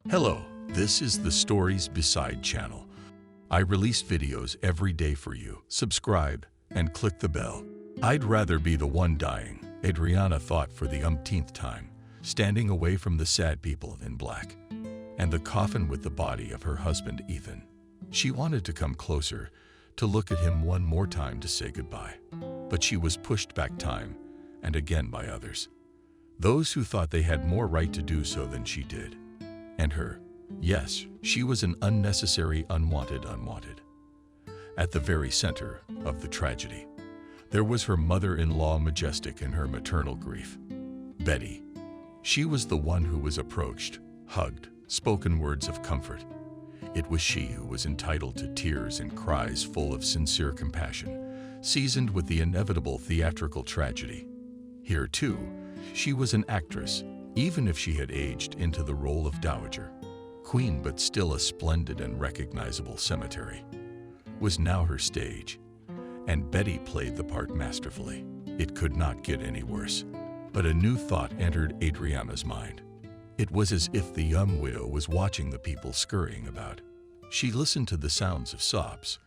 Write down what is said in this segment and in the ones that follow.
Hello, this is the Stories Beside channel. I release videos every day for you. Subscribe and click the bell. I'd rather be the one dying, Adriana thought for the umpteenth time, standing away from the sad people in black and the coffin with the body of her husband Ethan. She wanted to come closer, to look at him one more time to say goodbye. But she was pushed back time and again by others. Those who thought they had more right to do so than she did. And her. Yes, she was an unnecessary, unwanted. At the very center of the tragedy, there was her mother-in-law, majestic in her maternal grief. Betty. She was the one who was approached, hugged, spoken words of comfort. It was she who was entitled to tears and cries full of sincere compassion, seasoned with the inevitable theatrical tragedy. Here, too, she was an actress, even if she had aged into the role of dowager. Queen, but still a splendid and recognizable cemetery, was now her stage, and Betty played the part masterfully. It could not get any worse. But a new thought entered Adriana's mind. It was as if the young widow was watching the people scurrying about. She listened to the sounds of sobs,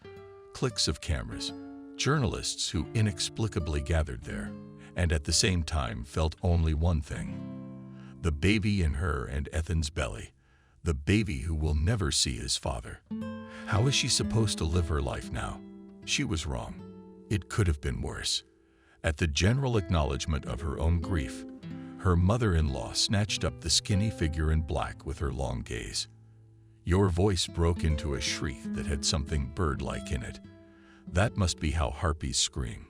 clicks of cameras, journalists who inexplicably gathered there, and at the same time felt only one thing. The baby in her and Ethan's belly, the baby who will never see his father. How is she supposed to live her life now? She was wrong. It could have been worse. At the general acknowledgement of her own grief, her mother-in-law snatched up the skinny figure in black with her long gaze. Your voice broke into a shriek that had something bird-like in it. That must be how harpies scream.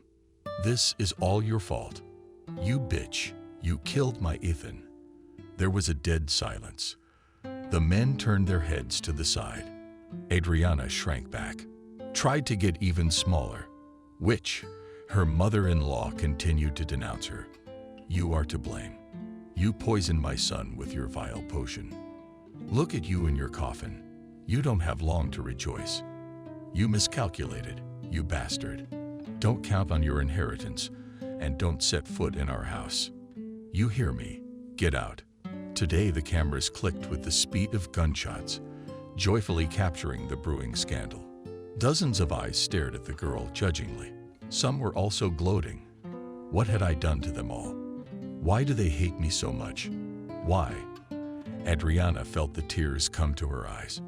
This is all your fault. You bitch, you killed my Ethan. There was a dead silence. The men turned their heads to the side. Adriana shrank back, tried to get even smaller, which her mother-in-law continued to denounce her. You are to blame. You poisoned my son with your vile potion. Look at you in your coffin. You don't have long to rejoice. You miscalculated, you bastard. Don't count on your inheritance, and don't set foot in our house. You hear me? Get out. Today the cameras clicked with the speed of gunshots, joyfully capturing the brewing scandal. Dozens of eyes stared at the girl judgingly. Some were also gloating. What had I done to them all? Why do they hate me so much? Why? Adriana felt the tears come to her eyes.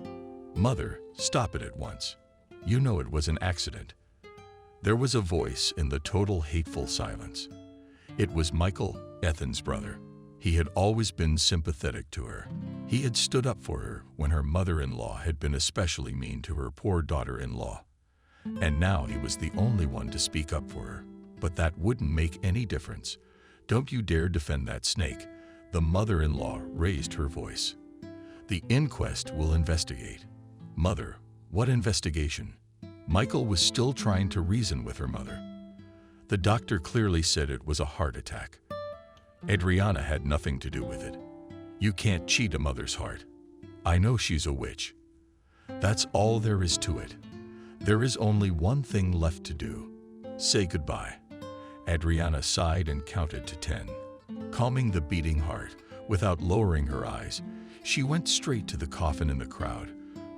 Mother, stop it at once. You know it was an accident. There was a voice in the total hateful silence. It was Michael, Ethan's brother. He had always been sympathetic to her. He had stood up for her when her mother-in-law had been especially mean to her poor daughter-in-law. And now he was the only one to speak up for her. But that wouldn't make any difference. Don't you dare defend that snake. The mother-in-law raised her voice. The inquest will investigate. Mother, what investigation? Michael was still trying to reason with her mother. The doctor clearly said it was a heart attack. Adriana had nothing to do with it. You can't cheat a mother's heart. I know she's a witch. That's all there is to it. There is only one thing left to do. Say goodbye. Adriana sighed and counted to 10. Calming the beating heart, without lowering her eyes, she went straight to the coffin in the crowd,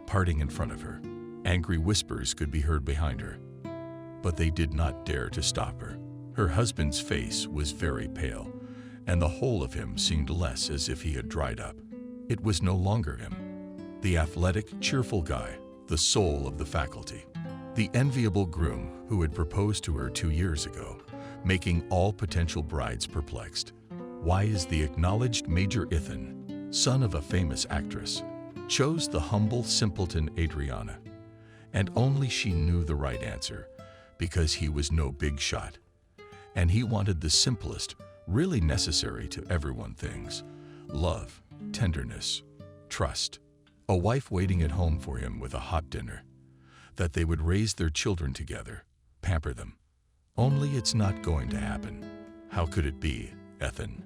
parting in front of her. Angry whispers could be heard behind her, but they did not dare to stop her. Her husband's face was very pale, and the whole of him seemed less as if he had dried up. It was no longer him. The athletic, cheerful guy, the soul of the faculty. The enviable groom who had proposed to her 2 years ago, making all potential brides perplexed. Why is the acknowledged Major Ethan, son of a famous actress, chose the humble simpleton Adriana? And only she knew the right answer, because he was no big shot. And he wanted the simplest, really necessary to everyone things: love, tenderness, trust, a wife waiting at home for him with a hot dinner, that they would raise their children together, pamper them. Only it's not going to happen. How could it be, Ethan?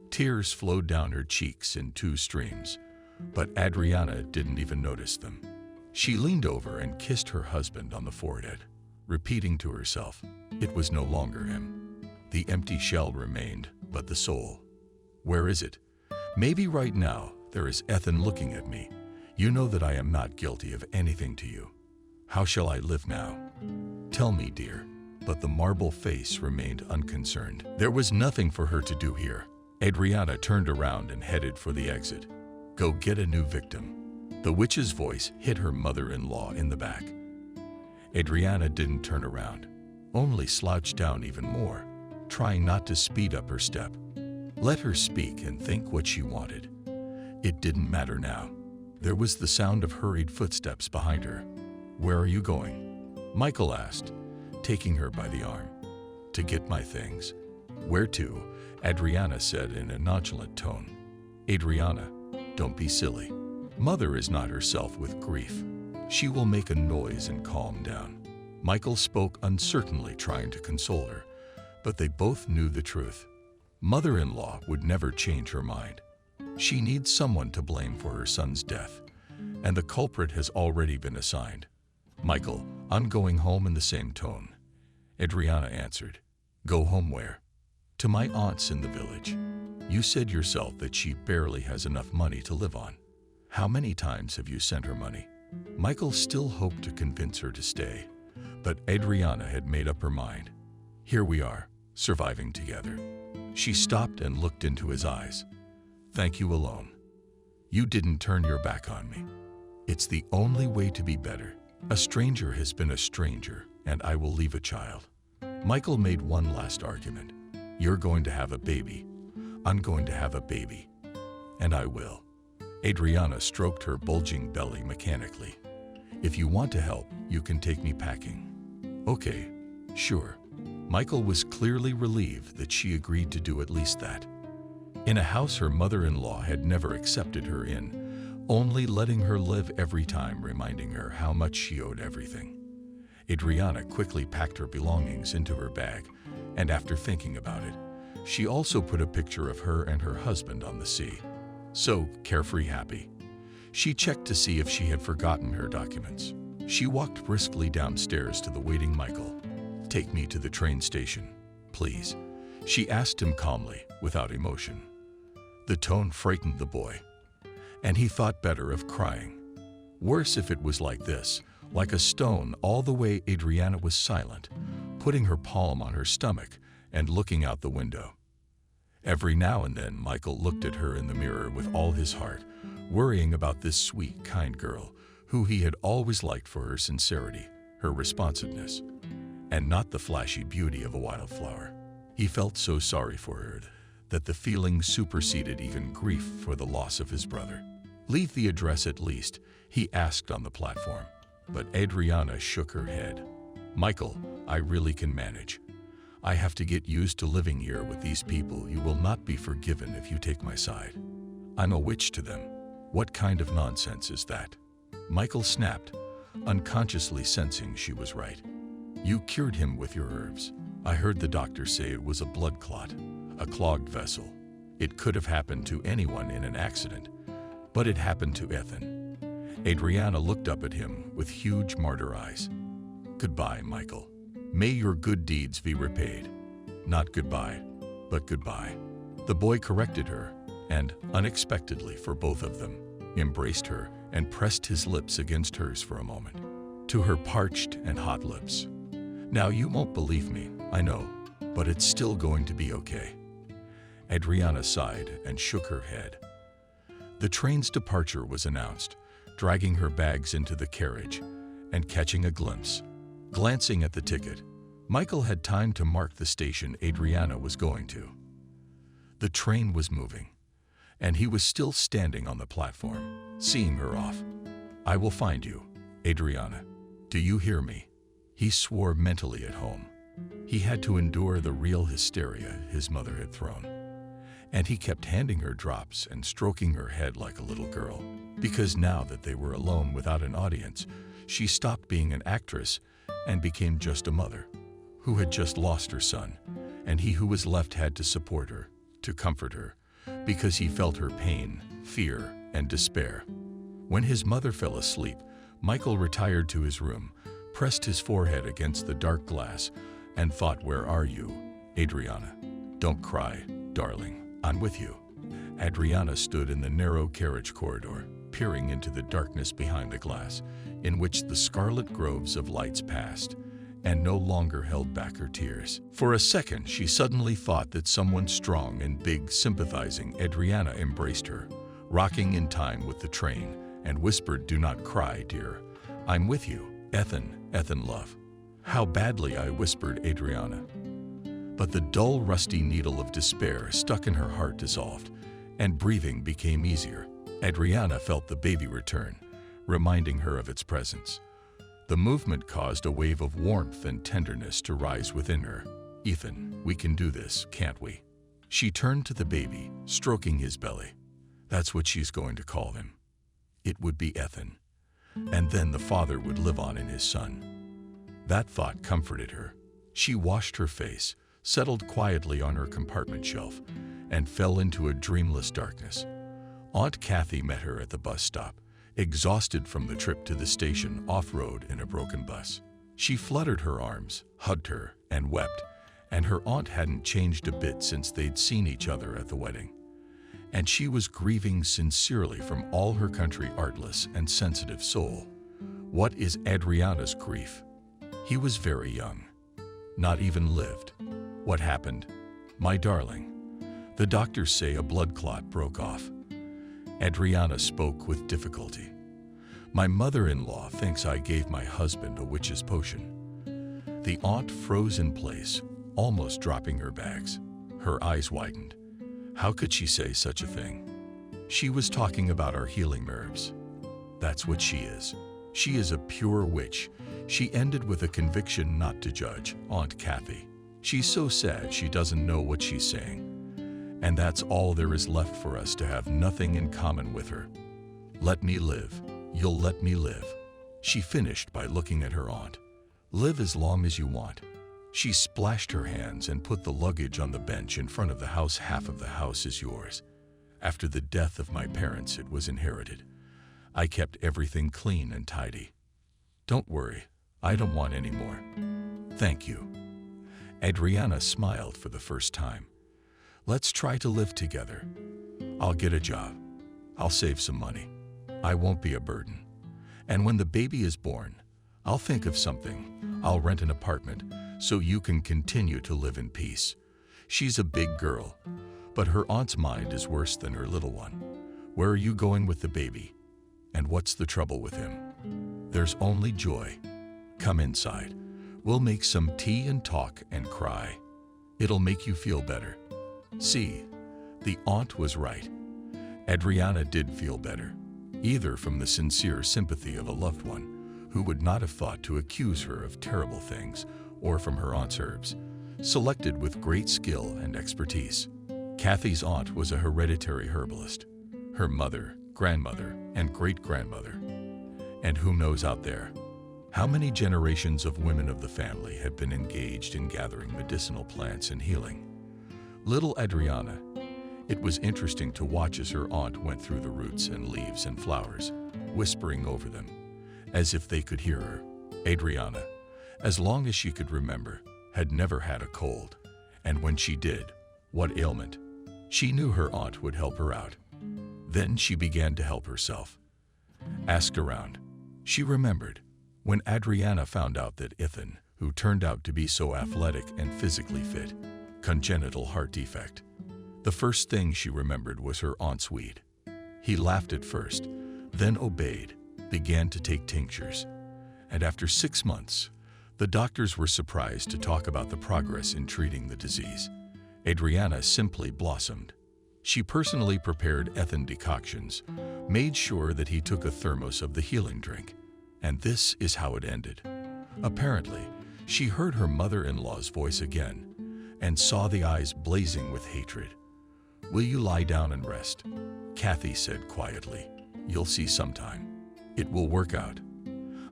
Tears flowed down her cheeks in 2 streams, but Adriana didn't even notice them. She leaned over and kissed her husband on the forehead, repeating to herself, it was no longer him. The empty shell remained, but the soul. Where is it? Maybe right now, There is Ethan looking at me. You know that I am not guilty of anything to you. How shall I live now? Tell me, dear. But the marble face remained unconcerned. There was nothing for her to do here. Adriana turned around and headed for the exit. Go get a new victim. The witch's voice hit her mother-in-law in the back. Adriana didn't turn around, only slouched down even more, trying not to speed up her step. Let her speak and think what she wanted. It didn't matter now. There was the sound of hurried footsteps behind her. Where are you going? Michael asked, taking her by the arm. To get my things. Where to? Adriana said in a nonchalant tone. Adriana, don't be silly. Mother is not herself with grief. She will make a noise and calm down. Michael spoke uncertainly, trying to console her, but they both knew the truth. Mother-in-law would never change her mind. She needs someone to blame for her son's death, and the culprit has already been assigned. Michael, I'm going home in the same tone. Adriana answered. Go home where? To my aunt's in the village. You said yourself that she barely has enough money to live on. How many times have you sent her money? Michael still hoped to convince her to stay, but Adriana had made up her mind. Here we are, surviving together. She stopped and looked into his eyes. Thank you alone. You didn't turn your back on me. It's the only way to be better. A stranger has been a stranger, and I will leave a child. Michael made one last argument. You're going to have a baby. I'm going to have a baby. And I will. Adriana stroked her bulging belly mechanically. If you want to help, you can take me packing. Okay, sure. Michael was clearly relieved that she agreed to do at least that. In a house her mother-in-law had never accepted her in, only letting her live every time, reminding her how much she owed everything. Adriana quickly packed her belongings into her bag, and after thinking about it, she also put a picture of her and her husband on the sea. So, carefree happy. She checked to see if she had forgotten her documents. She walked briskly downstairs to the waiting Michael. Take me to the train station, please, she asked him calmly, without emotion. The tone frightened the boy, and he thought better of crying. Worse if it was like this, like a stone all the way. Adriana was silent, putting her palm on her stomach and looking out the window. Every now and then, Michael looked at her in the mirror with all his heart, worrying about this sweet, kind girl who he had always liked for her sincerity, her responsiveness, and not the flashy beauty of a wildflower. He felt so sorry for her that the feeling superseded even grief for the loss of his brother. Leave the address at least, he asked on the platform, but Adriana shook her head. Michael, I really can manage. I have to get used to living here with these people. You will not be forgiven if you take my side. I'm a witch to them. What kind of nonsense is that? Michael snapped, unconsciously sensing she was right. You cured him with your herbs. I heard the doctor say it was a blood clot, a clogged vessel. It could have happened to anyone in an accident, but it happened to Ethan. Adriana looked up at him with huge martyr eyes. Goodbye, Michael. May your good deeds be repaid. Not goodbye, but goodbye. The boy corrected her, and, unexpectedly for both of them, embraced her and pressed his lips against hers for a moment, to her parched and hot lips. Now you won't believe me, I know, but it's still going to be okay. Adriana sighed and shook her head. The train's departure was announced, dragging her bags into the carriage and catching a glimpse. Glancing at the ticket, Michael had time to mark the station Adriana was going to. The train was moving, and he was still standing on the platform, seeing her off. I will find you, Adriana. Do you hear me? He swore mentally at home. He had to endure the real hysteria his mother had thrown. And he kept handing her drops and stroking her head like a little girl, because now that they were alone without an audience, she stopped being an actress and became just a mother who had just lost her son, and he who was left had to support her, to comfort her, because he felt her pain, fear, and despair. When his mother fell asleep, Michael retired to his room, pressed his forehead against the dark glass, and thought, where are you, Adriana? Don't cry, darling, I'm with you. Adriana stood in the narrow carriage corridor, peering into the darkness behind the glass, in which the scarlet groves of lights passed, and no longer held back her tears. For a second, she suddenly thought that someone strong and big, sympathizing Adriana embraced her, rocking in time with the train, and whispered, "Do not cry, dear. I'm with you, Ethan love." "How badly," I whispered Adriana. But the dull, rusty needle of despair stuck in her heart dissolved, and breathing became easier. Adriana felt the baby return, reminding her of its presence. The movement caused a wave of warmth and tenderness to rise within her. "Ethan, we can do this, can't we?" She turned to the baby, stroking his belly. That's what she's going to call him. It would be Ethan. And then the father would live on in his son. That thought comforted her. She washed her face, settled quietly on her compartment shelf, and fell into a dreamless darkness. Aunt Kathy met her at the bus stop, exhausted from the trip to the station off-road in a broken bus. She fluttered her arms, hugged her, and wept, and her aunt hadn't changed a bit since they'd seen each other at the wedding. And she was grieving sincerely from all her country artless and sensitive soul. What is Adriana's grief? He was very young, not even lived. What happened? "My darling, the doctors say a blood clot broke off." Adriana spoke with difficulty. "My mother-in-law thinks I gave my husband a witch's potion." The aunt froze in place, almost dropping her bags. Her eyes widened. How could she say such a thing? She was talking about our healing herbs. That's what she is. She is a pure witch. She ended with a conviction not to judge, Aunt Kathy. She's so sad she doesn't know what she's saying. And that's all there is left for us, to have nothing in common with her. "Let me live. You'll let me live." She finished by looking at her aunt. "Live as long as you want." She splashed her hands and put the luggage on the bench in front of the house. "Half of the house is yours. After the death of my parents, it was inherited. I kept everything clean and tidy. Don't worry, I don't want any more." "Thank you." Adriana smiled for the first time. "Let's try to live together. I'll get a job. I'll save some money. I won't be a burden. And when the baby is born, I'll think of something. I'll rent an apartment so you can continue to live in peace." She's a big girl, but her aunt's mind is worse than her little one. "Where are you going with the baby? And what's the trouble with him?" "There's only joy. Come inside. We'll make some tea and talk and cry. It'll make you feel better." See, the aunt was right. Adriana did feel better, either from the sincere sympathy of a loved one who would not have thought to accuse her of terrible things, or from her aunt's herbs, selected with great skill and expertise. Kathy's aunt was a hereditary herbalist. Her mother, grandmother, and great-grandmother. And who knows out there? How many generations of women of the family had been engaged in gathering medicinal plants and healing? Little Adriana. It was interesting to watch as her aunt went through the roots and leaves and flowers, whispering over them, as if they could hear her. Adriana, as long as she could remember, had never had a cold. And when she did, what ailment? She knew her aunt would help her out. Then she began to help herself. Asked around. She remembered when Adriana found out that Ethan, who turned out to be so athletic and physically fit, congenital heart defect. The first thing she remembered was her aunt's weed. He laughed at first, then obeyed, began to take tinctures. And after 6 months, the doctors were surprised to talk about the progress in treating the disease. Adriana simply blossomed. She personally prepared Ethan decoctions, made sure that he took a thermos of the healing drink. And this is how it ended. Apparently, she heard her mother-in-law's voice again and saw the eyes blazing with hatred. "Will you lie down and rest?" Kathy said quietly. "You'll see sometime. It will work out.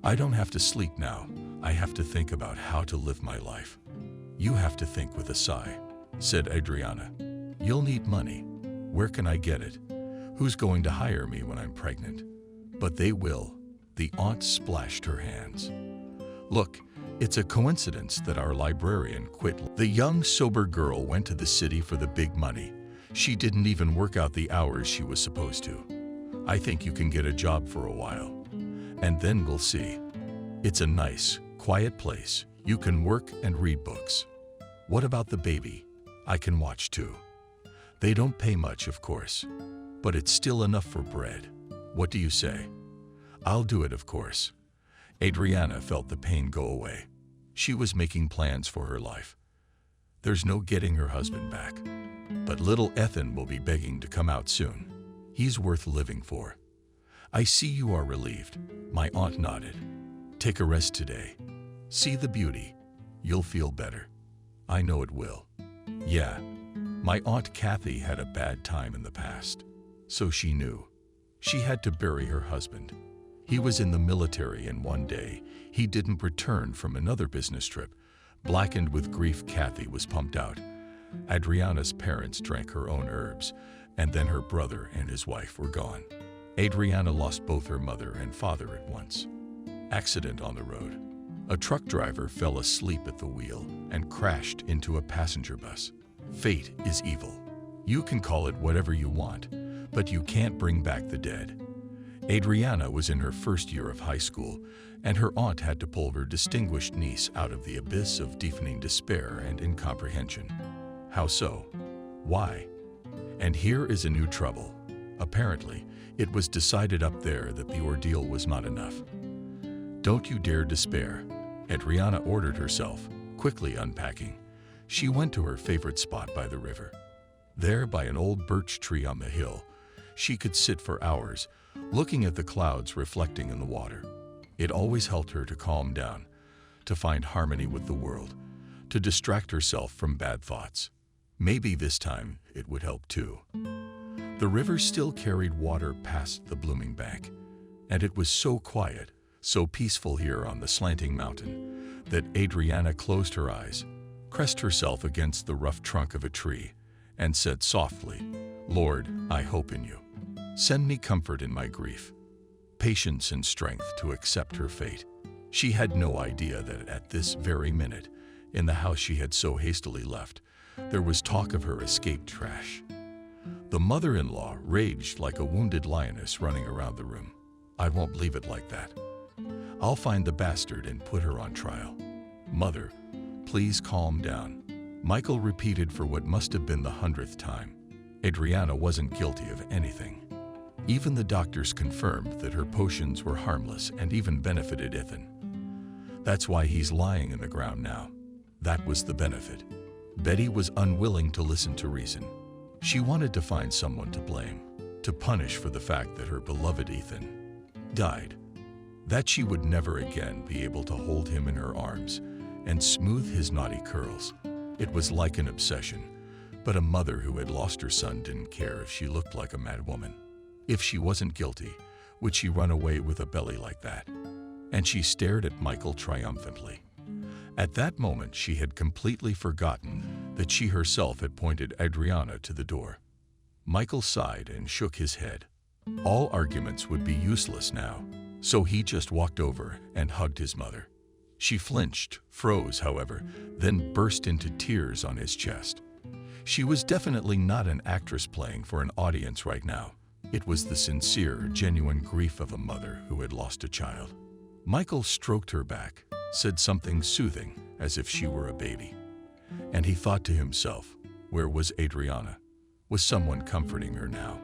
I don't have to sleep now. I have to think about how to live my life." "You have to think," with a sigh, said Adriana. "You'll need money. Where can I get it? Who's going to hire me when I'm pregnant?" "But they will." The aunt splashed her hands. "Look, it's a coincidence that our librarian quit." The young, sober girl went to the city for the big money. She didn't even work out the hours she was supposed to. I think you can get a job for a while, and then we'll see. It's a nice, quiet place. You can work and read books. What about the baby? I can watch too. They don't pay much, of course, but it's still enough for bread. What do you say? I'll do it, of course. Adriana felt the pain go away. She was making plans for her life. There's no getting her husband back, but little Ethan will be begging to come out soon. He's worth living for. I see you are relieved. My aunt nodded. Take a rest today. See the beauty. You'll feel better. I know it will. Yeah, my Aunt Kathy had a bad time in the past, so she knew. She had to bury her husband. He was in the military, and one day he didn't return from another business trip. Blackened with grief, Kathy was pumped out. Adriana's parents drank her own herbs, and then her brother and his wife were gone. Adriana lost both her mother and father at once. Accident on the road. A truck driver fell asleep at the wheel and crashed into a passenger bus. Fate is evil. You can call it whatever you want, but you can't bring back the dead. Adriana was in her first year of high school, and her aunt had to pull her distinguished niece out of the abyss of deafening despair and incomprehension. How so? Why? And here is a new trouble. Apparently, it was decided up there that the ordeal was not enough. Don't you dare despair, Adriana ordered herself, quickly unpacking. She went to her favorite spot by the river. There, by an old birch tree on the hill, she could sit for hours, looking at the clouds reflecting in the water. It always helped her to calm down, to find harmony with the world, to distract herself from bad thoughts. Maybe this time it would help too. The river still carried water past the blooming bank, and it was so quiet, so peaceful here on the slanting mountain, that Adriana closed her eyes, pressed herself against the rough trunk of a tree, and said softly, Lord, I hope in you. Send me comfort in my grief, patience and strength to accept her fate. She had no idea that at this very minute, in the house she had so hastily left, there was talk of her escaped trash. The mother-in-law raged like a wounded lioness running around the room. I won't leave it like that. I'll find the bastard and put her on trial. Mother, please calm down. Michael repeated for what must have been the 100th time. Adriana wasn't guilty of anything. Even the doctors confirmed that her potions were harmless and even benefited Ethan. That's why he's lying in the ground now. That was the benefit. Betty was unwilling to listen to reason. She wanted to find someone to blame, to punish for the fact that her beloved Ethan died. That she would never again be able to hold him in her arms and smooth his naughty curls. It was like an obsession, but a mother who had lost her son didn't care if she looked like a mad woman. If she wasn't guilty, would she run away with a belly like that? And she stared at Michael triumphantly. At that moment, she had completely forgotten that she herself had pointed Adriana to the door. Michael sighed and shook his head. All arguments would be useless now, so he just walked over and hugged his mother. She flinched, froze, however, then burst into tears on his chest. She was definitely not an actress playing for an audience right now. It was the sincere, genuine grief of a mother who had lost a child. Michael stroked her back, said something soothing, as if she were a baby. And he thought to himself, where was Adriana? Was someone comforting her now?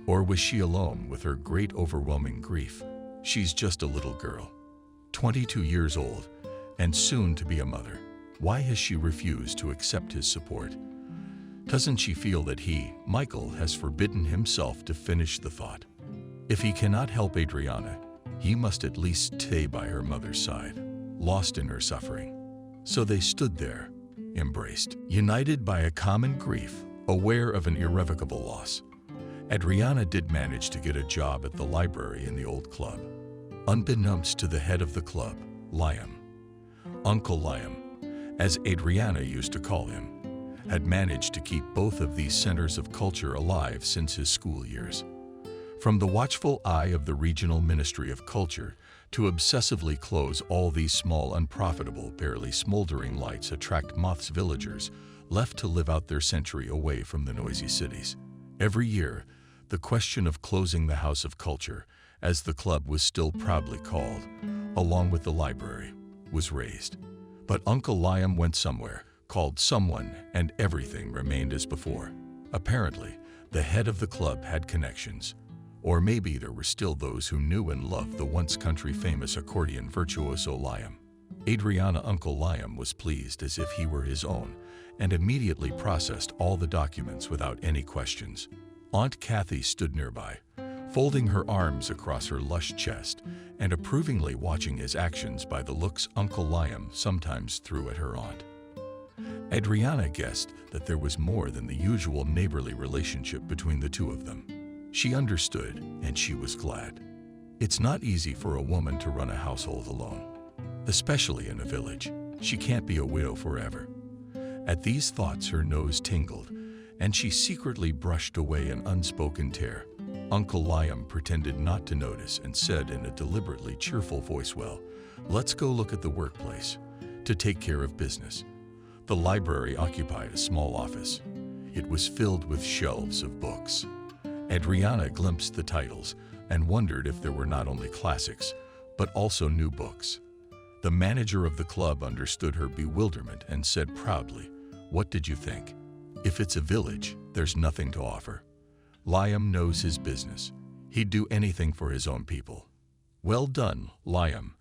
Or was she alone with her great overwhelming grief? She's just a little girl, 22 years old, and soon to be a mother. Why has she refused to accept his support? Doesn't she feel that he, Michael, has forbidden himself to finish the thought? If he cannot help Adriana, he must at least stay by her mother's side, lost in her suffering. So they stood there, embraced, united by a common grief, aware of an irrevocable loss. Adriana did manage to get a job at the library in the old club. Unbeknownst to the head of the club, Liam, Uncle Liam, as Adriana used to call him, had managed to keep both of these centers of culture alive since his school years. From the watchful eye of the Regional Ministry of Culture to obsessively close all these small, unprofitable, barely smoldering lights attract moths, villagers left to live out their century away from the noisy cities. Every year, the question of closing the House of Culture, as the club was still proudly called, along with the library, was raised. But Uncle Liam went somewhere, called someone, and everything remained as before. Apparently, the head of the club had connections. Or maybe there were still those who knew and loved the once country-famous accordion virtuoso Liam. Adriana Uncle Liam was pleased as if he were his own, and immediately processed all the documents without any questions. Aunt Kathy stood nearby, folding her arms across her lush chest and approvingly watching his actions by the looks Uncle Liam sometimes threw at her aunt. Adriana guessed that there was more than the usual neighborly relationship between the two of them. She understood, and she was glad. It's not easy for a woman to run a household alone, especially in a village. She can't be a widow forever. At these thoughts, her nose tingled, and she secretly brushed away an unspoken tear. Uncle Liam pretended not to notice and said in a deliberately cheerful voice, "Well, let's go look at the workplace to take care of business." The library occupied a small office. It was filled with shelves of books. Adriana glimpsed the titles and wondered if there were not only classics, but also new books. The manager of the club understood her bewilderment and said proudly, "What did you think? If it's a village, there's nothing to offer. Liam knows his business. He'd do anything for his own people." "Well done, Liam,"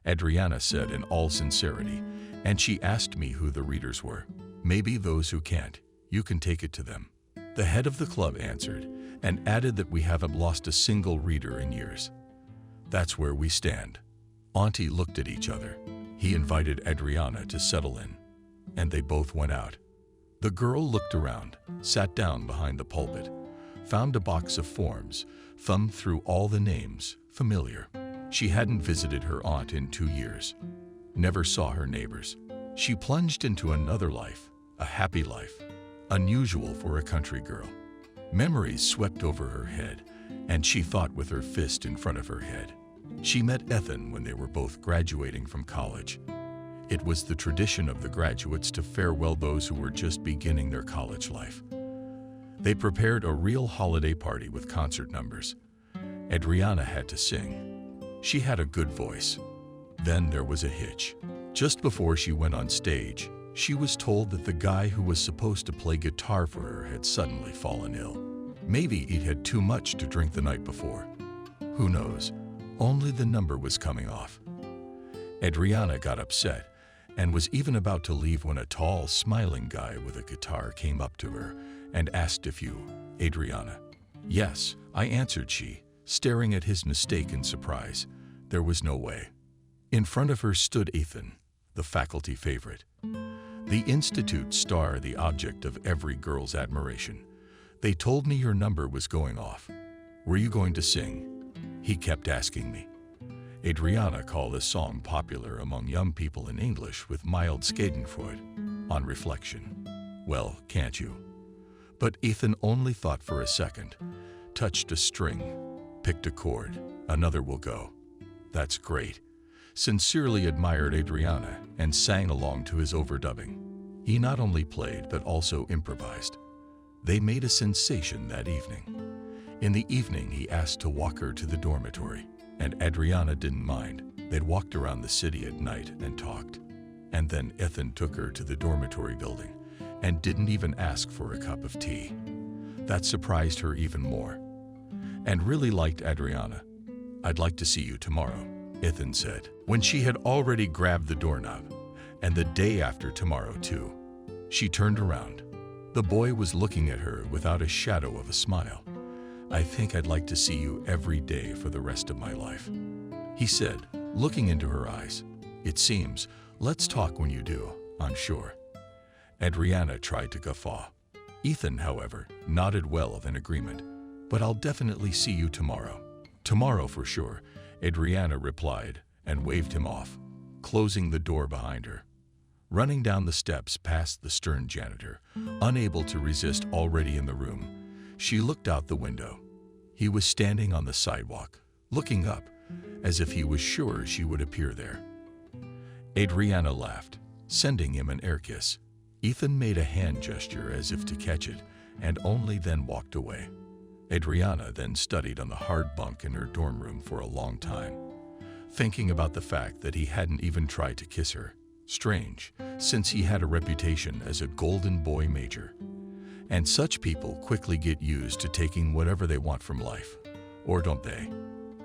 Adriana said in all sincerity, and she asked me who the readers were. "Maybe those who can't. You can take it to them." The head of the club answered and added that we haven't lost a single reader in years. That's where we stand. Auntie looked at each other. He invited Adriana to settle in, and they both went out. The girl looked around, sat down behind the pulpit, found a box of forms, thumbed through all the names, familiar. She hadn't visited her aunt in 2 years, never saw her neighbors. She plunged into another life, a happy life, unusual for a country girl. Memories swept over her head, and she thought with her fist in front of her head. She met Ethan when they were both graduating from college. It was the tradition of the graduates to farewell those who were just beginning their college life. They prepared a real holiday party with concert numbers. Adriana had to sing. She had a good voice. Then there was a hitch. Just before she went on stage, she was told that the guy who was supposed to play guitar for her had suddenly fallen ill. Maybe he'd had too much to drink the night before. Who knows? Only the number was coming off. Adriana got upset and was even about to leave when a tall, smiling guy with a guitar came up to her and asked if you, Adriana. "Yes," I answered she, staring at his mistake in surprise. There was no way. In front of her stood Ethan, the faculty favorite. The institute star, the object of every girl's admiration. "They told me your number was going off. Were you going to sing?" He kept asking me. Adriana called a song popular among young people in English with mild schadenfreude, on reflection. "Well, can't you?" But Ethan only thought for a second, touched a string, picked a chord. "Another will go." "That's great," sincerely admired Adriana and sang along to his overdubbing. He not only played but also improvised. They made a sensation that evening. In the evening, he asked to walk her to the dormitory, and Adriana didn't mind. They'd walked around the city at night and talked. And then Ethan took her to the dormitory building and didn't even ask for a cup of tea. That surprised her even more, and really liked Adriana. "I'd like to see you tomorrow," Ethan said, when she had already grabbed the doorknob. "And the day after tomorrow, too." She turned around. The boy was looking at her without a shadow of a smile. "I think I'd like to see you every day for the rest of my life," he said, looking into her eyes. "It seems. Let's talk when you do, I'm sure." Adriana tried to guffaw. Ethan, however, nodded well in agreement. "But I'll definitely see you tomorrow." "Tomorrow for sure," Adriana replied and waved him off, closing the door behind her. Running down the steps past the stern janitor, unable to resist already in the room, she looked out the window. He was standing on the sidewalk, looking up, as if he was sure she would appear there. Adriana laughed, sending him an air kiss. Ethan made a hand gesture as if to catch it, and only then walked away. Adriana then studied on the hard bunk in her dorm room for a long time, thinking about the fact that he hadn't even tried to kiss her. Strange, since he had a reputation as a golden boy major. And such people quickly get used to taking whatever they want from life. Or don't they?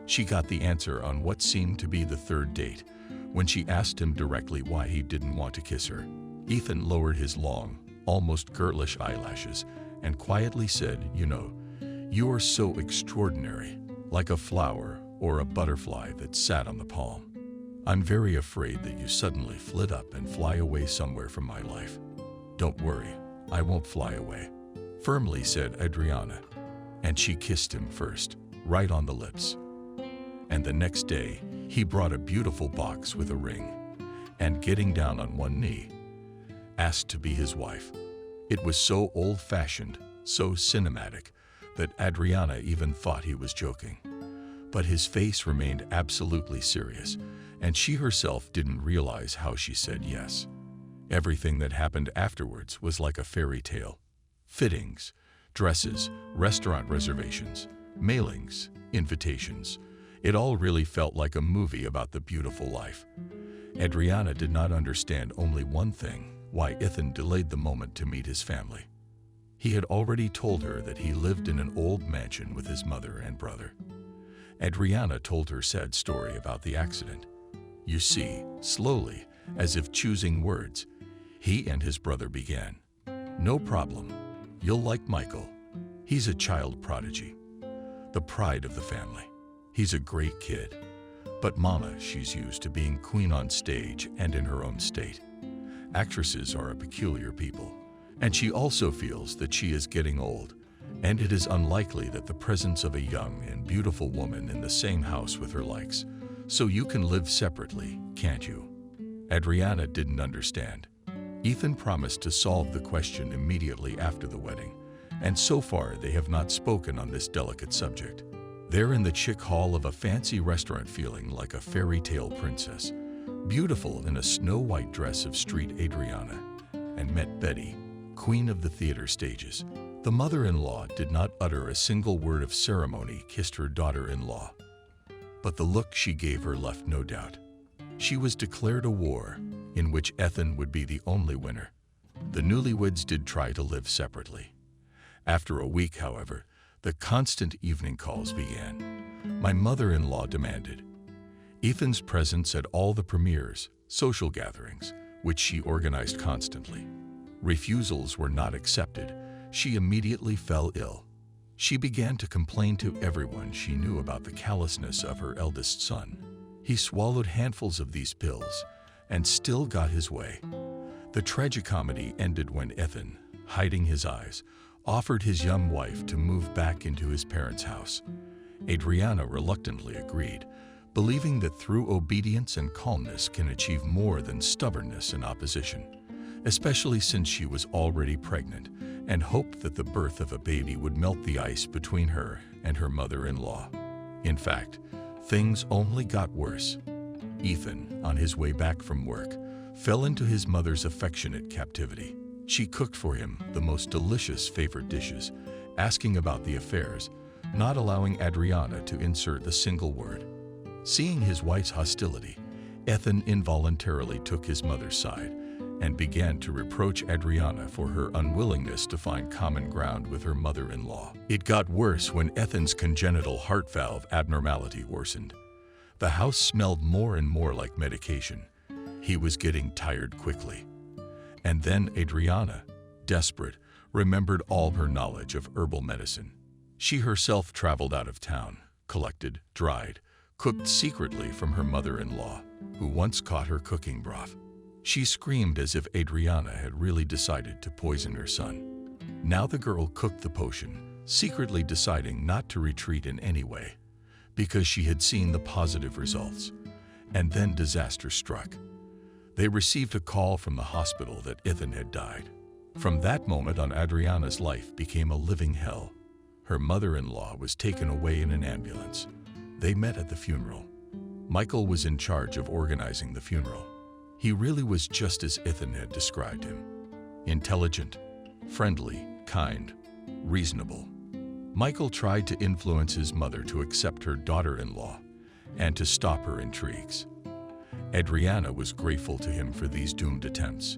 She got the answer on what seemed to be the third date, when she asked him directly why he didn't want to kiss her. Ethan lowered his long, almost girlish eyelashes and quietly said, "You know, you are so extraordinary, like a flower or a butterfly that sat on the palm. I'm very afraid that you suddenly flit up and fly away somewhere from my life." "Don't worry, I won't fly away," firmly said Adriana, and she kissed him first, right on the lips. And the next day, he brought a beautiful box with a ring, and getting down on one knee, asked to be his wife. It was so old-fashioned, so cinematic, that Adriana even thought he was joking. But his face remained absolutely serious, and she herself didn't realize how she said yes. Everything that happened afterwards was like a fairy tale. Fittings, dresses, restaurant reservations, mailings, invitations. It all really felt like a movie about the beautiful life. Adriana did not understand only one thing: why Ethan delayed the moment to meet his family. He had already told her that he lived in an old mansion with his mother and brother. Adriana told her sad story about the accident. You see, slowly, as if choosing words, he and his brother began. "No problem. You'll like Michael. He's a child prodigy, the pride of the family. He's a great kid. But Mama, she's used to being queen on stage and in her own state. Actresses are a peculiar people, and she also feels that she is getting old, and it is unlikely that the presence of a young and beautiful woman in the same house with her likes. So you can live separately, can't you?" Adriana didn't understand. Ethan promised to solve the question immediately after the wedding, and so far they have not spoken on this delicate subject. They're in the chic hall of a fancy restaurant feeling like a fairy tale princess, beautiful in a snow-white dress of street Adriana, and met Betty, queen of the theater stages. The mother-in-law did not utter a single word of ceremony, kissed her daughter-in-law. But the look she gave her left no doubt. She was declared a war, in which Ethan would be the only winner. The newlyweds did try to live separately. After a week, however, the constant evening calls began. My mother-in-law demanded Ethan's presence at all the premieres, social gatherings, which she organized constantly. Refusals were not accepted. She immediately fell ill. She began to complain to everyone she knew about the callousness of her eldest son. He swallowed handfuls of these pills and still got his way. The tragicomedy ended when Ethan, hiding his eyes, offered his young wife to move back into his parents' house. Adriana reluctantly agreed, believing that through obedience and calmness can achieve more than stubbornness and opposition, especially since she was already pregnant and hoped that the birth of a baby would melt the ice between her and her mother-in-law. In fact, things only got worse. Ethan, on his way back from work, fell into his mother's affectionate captivity. She cooked for him the most delicious favorite dishes, asking about the affairs, not allowing Adriana to insert a single word. Seeing his wife's hostility, Ethan involuntarily took his mother's side and began to reproach Adriana for her unwillingness to find common ground with her mother-in-law. It got worse when Ethan's congenital heart valve abnormality worsened. The house smelled more and more like medication. He was getting tired quickly. And then Adriana, desperate, remembered all her knowledge of herbal medicine. She herself traveled out of town, collected, dried, cooked secretly from her mother-in-law, who once caught her cooking broth. She screamed as if Adriana had really decided to poison her son. Now the girl cooked the potion, secretly deciding not to retreat in any way, because she had seen the positive results. And then disaster struck. They received a call from the hospital that Ethan had died. From that moment on, Adriana's life became a living hell. Her mother-in-law was taken away in an ambulance. They met at the funeral. Michael was in charge of organizing the funeral. He really was just as Ethan had described him. Intelligent, friendly, kind, reasonable. Michael tried to influence his mother to accept her daughter-in-law and to stop her intrigues. Adriana was grateful to him for these doomed attempts.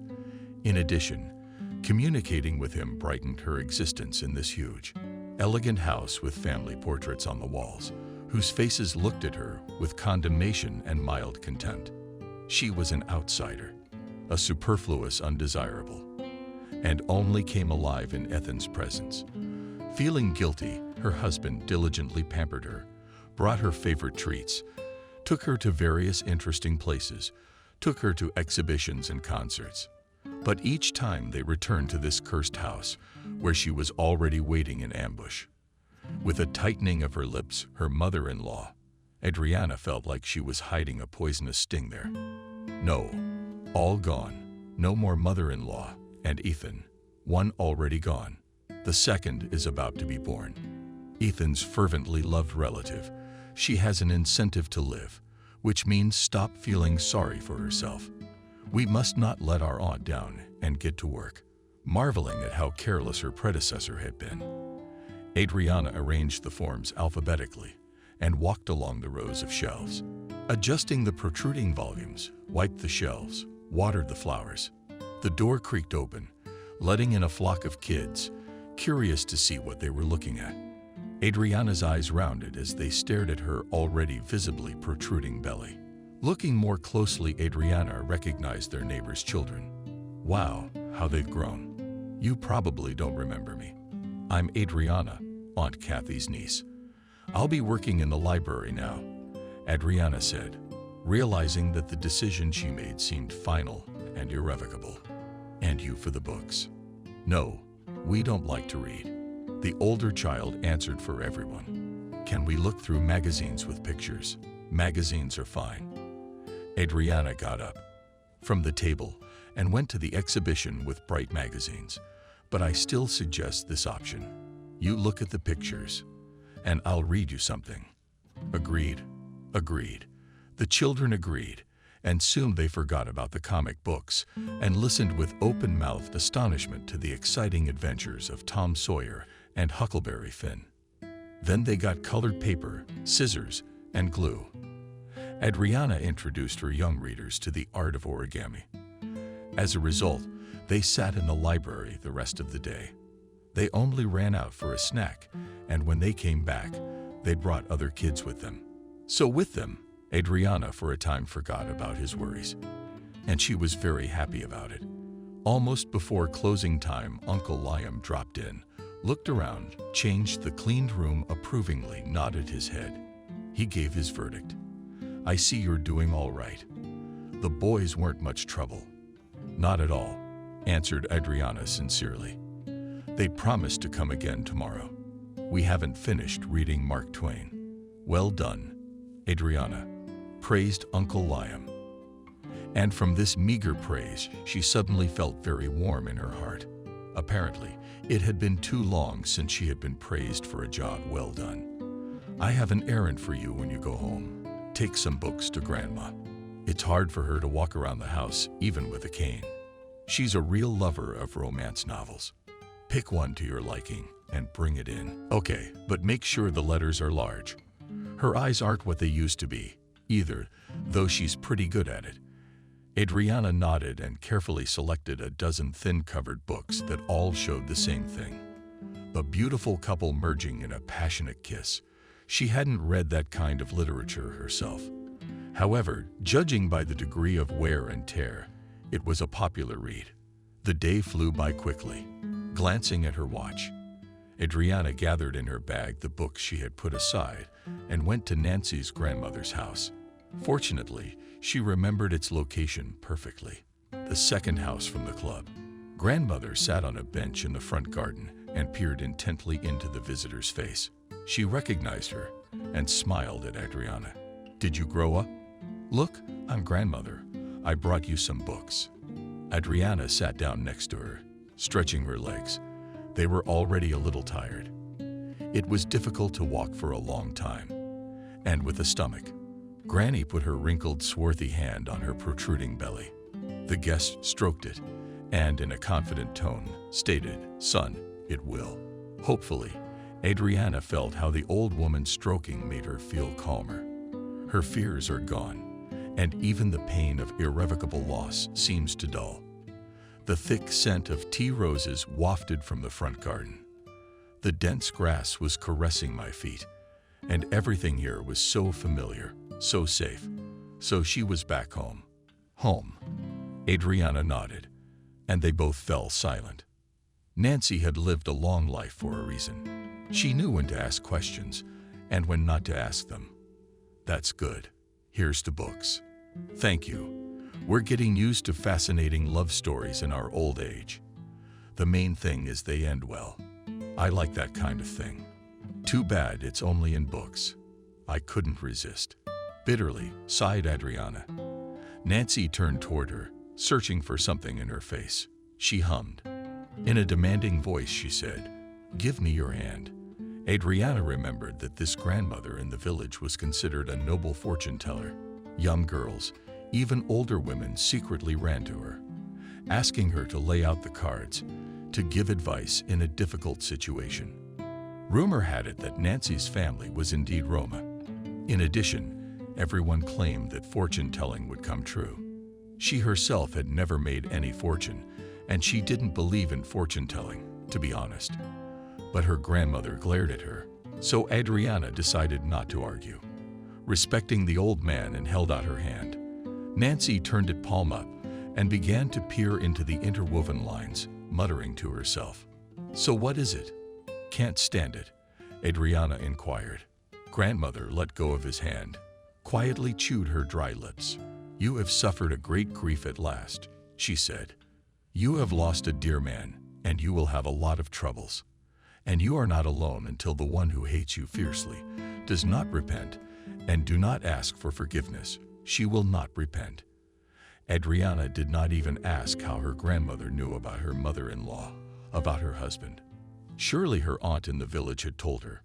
In addition, communicating with him brightened her existence in this huge, elegant house with family portraits on the walls, whose faces looked at her with condemnation and mild contempt. She was an outsider, a superfluous undesirable, and only came alive in Ethan's presence. Feeling guilty, her husband diligently pampered her, brought her favorite treats, took her to various interesting places, took her to exhibitions and concerts. But each time they returned to this cursed house, where she was already waiting in ambush. With a tightening of her lips, her mother-in-law, Adriana felt like she was hiding a poisonous sting there. No, all gone. No more mother-in-law and Ethan, one already gone. The second is about to be born. Ethan's fervently loved relative. She has an incentive to live, which means stop feeling sorry for herself. We must not let our aunt down and get to work, marveling at how careless her predecessor had been. Adriana arranged the forms alphabetically and walked along the rows of shelves. Adjusting the protruding volumes, wiped the shelves, watered the flowers. The door creaked open, letting in a flock of kids, curious to see what they were looking at. Adriana's eyes rounded as they stared at her already visibly protruding belly. Looking more closely, Adriana recognized their neighbor's children. Wow, how they've grown. You probably don't remember me. I'm Adriana, Aunt Kathy's niece. I'll be working in the library now, Adriana said, realizing that the decision she made seemed final and irrevocable. And you for the books? No, we don't like to read. The older child answered for everyone. Can we look through magazines with pictures? Magazines are fine. Adriana got up from the table and went to the exhibition with bright magazines. But I still suggest this option. You look at the pictures, and I'll read you something. Agreed. Agreed. The children agreed, and soon they forgot about the comic books and listened with open-mouthed astonishment to the exciting adventures of Tom Sawyer and Huckleberry Finn. Then they got colored paper, scissors, and glue. Adriana introduced her young readers to the art of origami. As a result, they sat in the library the rest of the day. They only ran out for a snack, and when they came back, they brought other kids with them. So with them, Adriana for a time forgot about his worries, and she was very happy about it. Almost before closing time, Uncle Liam dropped in, looked around, changed the cleaned room approvingly, nodded his head. He gave his verdict. I see you're doing all right. The boys weren't much trouble. Not at all, answered Adriana sincerely. They'd promised to come again tomorrow. We haven't finished reading Mark Twain. Well done, Adriana, praised Uncle Liam. And from this meager praise, she suddenly felt very warm in her heart. Apparently, it had been too long since she had been praised for a job well done. I have an errand for you when you go home. Take some books to Grandma. It's hard for her to walk around the house, even with a cane. She's a real lover of romance novels. Pick one to your liking and bring it in. Okay, but make sure the letters are large. Her eyes aren't what they used to be, either, though she's pretty good at it. Adriana nodded and carefully selected a dozen thin-covered books that all showed the same thing. A beautiful couple merging in a passionate kiss. She hadn't read that kind of literature herself. However, judging by the degree of wear and tear, it was a popular read. The day flew by quickly. Glancing at her watch, Adriana gathered in her bag the books she had put aside and went to Nancy's grandmother's house. Fortunately, she remembered its location perfectly. The second house from the club. Grandmother sat on a bench in the front garden and peered intently into the visitor's face. She recognized her and smiled at Adriana. Did you grow up? Look, I'm grandmother. I brought you some books. Adriana sat down next to her, stretching her legs. They were already a little tired. It was difficult to walk for a long time. And with a stomach, Granny put her wrinkled, swarthy hand on her protruding belly. The guest stroked it and in a confident tone stated, "Son, it will." Hopefully, Adriana felt how the old woman's stroking made her feel calmer. Her fears are gone, and even the pain of irrevocable loss seems to dull. The thick scent of tea roses wafted from the front garden. The dense grass was caressing my feet, and everything here was so familiar, so safe. So she was back home. Home. Adriana nodded, and they both fell silent. Nancy had lived a long life for a reason. She knew when to ask questions and when not to ask them. That's good. Here's to books. Thank you. We're getting used to fascinating love stories in our old age. The main thing is they end well. I like that kind of thing. Too bad it's only in books. I couldn't resist. Bitterly sighed Adriana. Nancy turned toward her, searching for something in her face. She hummed. In a demanding voice, she said, "Give me your hand." Adriana remembered that this grandmother in the village was considered a noble fortune teller. Young girls, even older women, secretly ran to her, asking her to lay out the cards, to give advice in a difficult situation. Rumor had it that Nancy's family was indeed Roma. In addition, everyone claimed that fortune-telling would come true. She herself had never made any fortune, and she didn't believe in fortune-telling, to be honest. But her grandmother glared at her, so Adriana decided not to argue. Respecting the old man and held out her hand, Nancy turned it palm up and began to peer into the interwoven lines, muttering to herself. "So what is it?" "Can't stand it," Adriana inquired. Grandmother let go of his hand, quietly chewed her dry lips. "You have suffered a great grief at last," she said. "You have lost a dear man, and you will have a lot of troubles. And you are not alone until the one who hates you fiercely does not repent and do not ask for forgiveness. She will not repent." Adriana did not even ask how her grandmother knew about her mother-in-law, about her husband. Surely her aunt in the village had told her,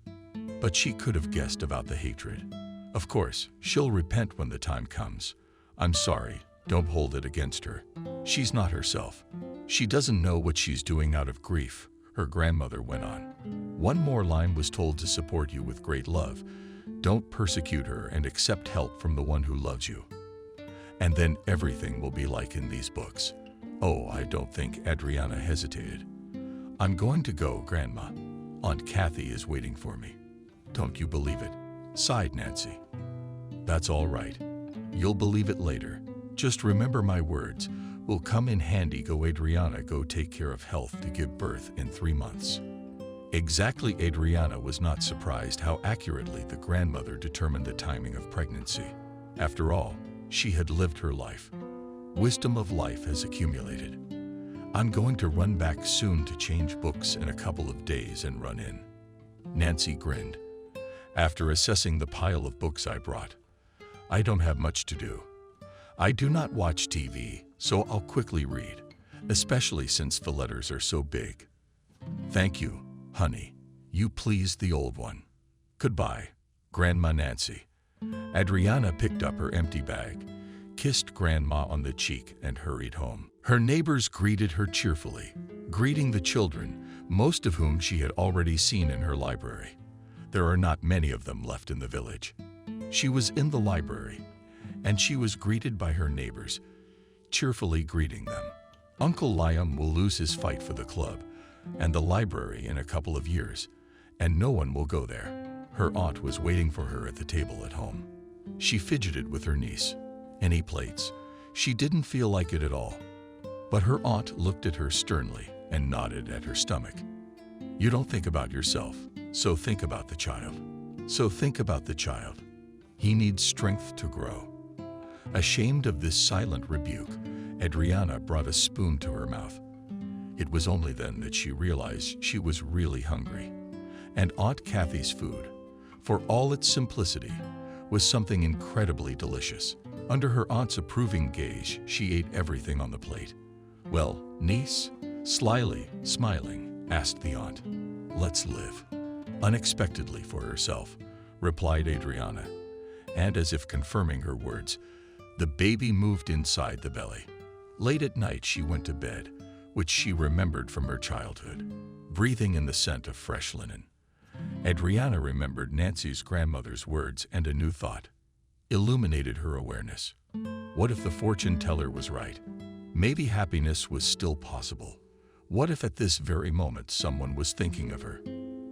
but she could have guessed about the hatred. Of course, she'll repent when the time comes. I'm sorry, don't hold it against her. She's not herself. She doesn't know what she's doing out of grief, her grandmother went on. One more line was told to support you with great love. Don't persecute her and accept help from the one who loves you. And then everything will be like in these books. Oh, I don't think Adriana hesitated. "I'm going to go, Grandma. Aunt Kathy is waiting for me." "Don't you believe it?" sighed Nancy. "That's all right. You'll believe it later. Just remember my words. Will come in handy. Go, Adriana, go take care of health to give birth in 3 months." Exactly. Adriana was not surprised how accurately the grandmother determined the timing of pregnancy. After all, she had lived her life. Wisdom of life has accumulated. "I'm going to run back soon to change books in a couple of days and run in." Nancy grinned. "After assessing the pile of books I brought, I don't have much to do. I do not watch TV, so I'll quickly read, especially since the letters are so big." "Thank you, honey. You pleased the old one. Goodbye, Grandma Nancy." Adriana picked up her empty bag, kissed Grandma on the cheek, and hurried home. Her neighbors greeted her cheerfully, greeting the children, most of whom she had already seen in her library. There are not many of them left in the village. She was in the library, and she was greeted by her neighbors, cheerfully greeting them. Uncle Liam will lose his fight for the club and the library in a couple of years, and no one will go there. Her aunt was waiting for her at the table at home. She fidgeted with her niece. Any plates? She didn't feel like it at all. But her aunt looked at her sternly and nodded at her stomach. "You don't think about yourself, so think about the child. So think about the child. He needs strength to grow." Ashamed of this silent rebuke, Adriana brought a spoon to her mouth. It was only then that she realized she was really hungry. And Aunt Kathy's food, for all its simplicity, was something incredibly delicious. Under her aunt's approving gaze, she ate everything on the plate. "Well, niece?" Slyly, smiling, asked the aunt. "Let's live." Unexpectedly for herself, replied Adriana, and as if confirming her words, the baby moved inside the belly. Late at night she went to bed, which she remembered from her childhood, breathing in the scent of fresh linen. Adriana remembered Nancy's grandmother's words, and a new thought illuminated her awareness. What if the fortune teller was right? Maybe happiness was still possible. What if at this very moment someone was thinking of her?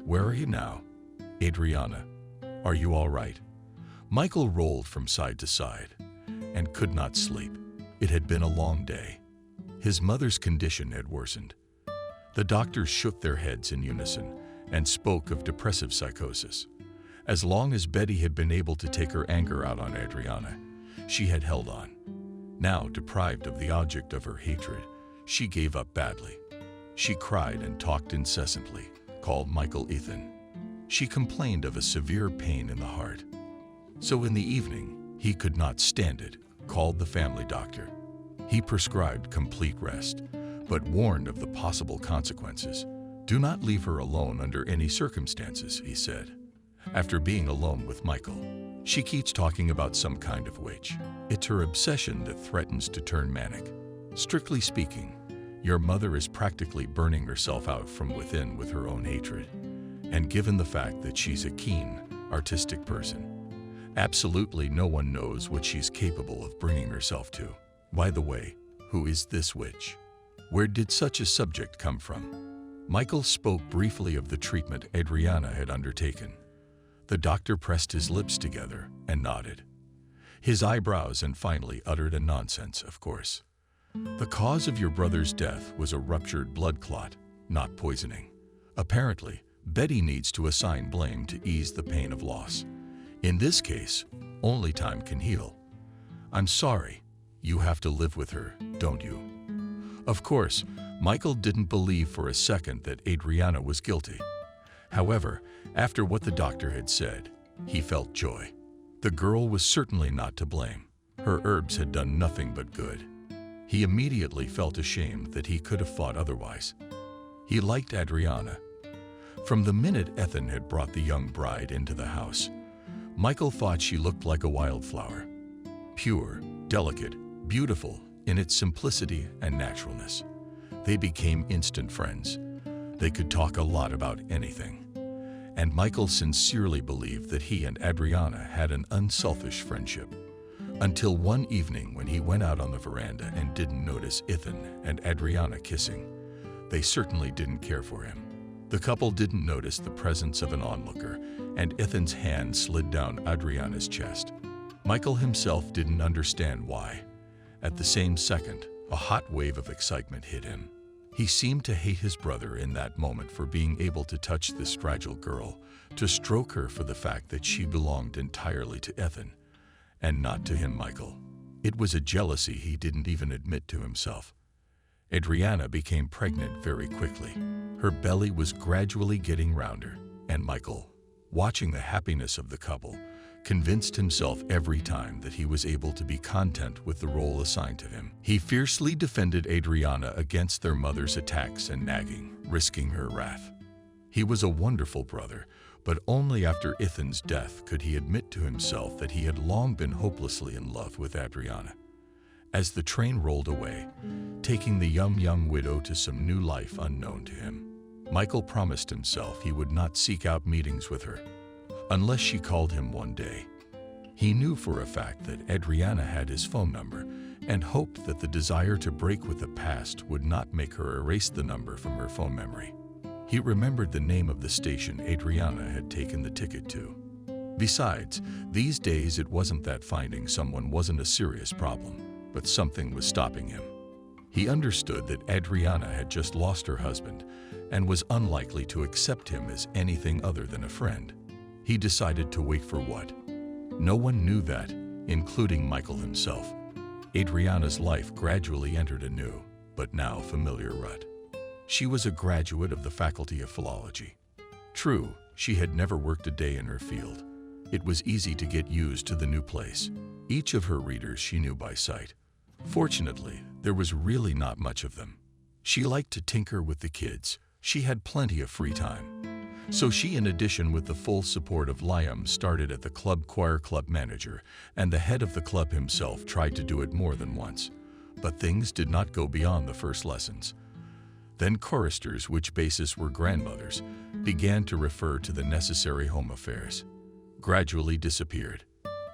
Where are you now? Adriana, are you all right? Michael rolled from side to side and could not sleep. It had been a long day. His mother's condition had worsened. The doctors shook their heads in unison and spoke of depressive psychosis. As long as Betty had been able to take her anger out on Adriana, she had held on. Now, deprived of the object of her hatred, she gave up badly. She cried and talked incessantly, called Michael Ethan. She complained of a severe pain in the heart. So in the evening, he could not stand it, called the family doctor. He prescribed complete rest, but warned of the possible consequences. Do not leave her alone under any circumstances, he said. After being alone with Michael, she keeps talking about some kind of witch. It's her obsession that threatens to turn manic. Strictly speaking, your mother is practically burning herself out from within with her own hatred. And given the fact that she's a keen, artistic person, absolutely no one knows what she's capable of bringing herself to. By the way, who is this witch? Where did such a subject come from? Michael spoke briefly of the treatment Adriana had undertaken. The doctor pressed his lips together and nodded. His eyebrows and finally uttered a nonsense, of course. The cause of your brother's death was a ruptured blood clot, not poisoning. Apparently, Betty needs to assign blame to ease the pain of loss. In this case, only time can heal. I'm sorry, you have to live with her, don't you? Of course, Michael didn't believe for a second that Adriana was guilty. However, after what the doctor had said, he felt joy. The girl was certainly not to blame. Her herbs had done nothing but good. He immediately felt ashamed that he could have thought otherwise. He liked Adriana. From the minute Ethan had brought the young bride into the house, Michael thought she looked like a wildflower. Pure, delicate, beautiful in its simplicity and naturalness. They became instant friends. They could talk a lot about anything. And Michael sincerely believed that he and Adriana had an unselfish friendship. Until one evening when he went out on the veranda and didn't notice Ethan and Adriana kissing. They certainly didn't care for him. The couple didn't notice the presence of an onlooker, and Ethan's hand slid down Adriana's chest. Michael himself didn't understand why. At the same second, a hot wave of excitement hit him. He seemed to hate his brother in that moment for being able to touch this fragile girl, to stroke her for the fact that she belonged entirely to Ethan, and not to him, Michael. It was a jealousy he didn't even admit to himself. Adriana became pregnant very quickly. Her belly was gradually getting rounder, and Michael, watching the happiness of the couple, convinced himself every time that he was able to be content with the role assigned to him. He fiercely defended Adriana against their mother's attacks and nagging, risking her wrath. He was a wonderful brother, but only after Ethan's death could he admit to himself that he had long been hopelessly in love with Adriana. As the train rolled away, taking the young widow to some new life unknown to him, Michael promised himself he would not seek out meetings with her, unless she called him one day. He knew for a fact that Adriana had his phone number and hoped that the desire to break with the past would not make her erase the number from her phone memory. He remembered the name of the station Adriana had taken the ticket to. Besides, these days it wasn't that finding someone wasn't a serious problem, but something was stopping him. He understood that Adriana had just lost her husband and was unlikely to accept him as anything other than a friend. He decided to wait for what? No one knew that, including Michael himself. Adriana's life gradually entered a new, but now familiar rut. She was a graduate of the Faculty of Philology. True, she had never worked a day in her field. It was easy to get used to the new place. Each of her readers she knew by sight. Fortunately, there was really not much of them. She liked to tinker with the kids. She had plenty of free time. So she, in addition with the full support of Liam, started at the club choir club manager, and the head of the club himself tried to do it more than once. But things did not go beyond the first lessons. Then choristers, which bassists were grandmothers, began to refer to the necessary home affairs, gradually disappeared.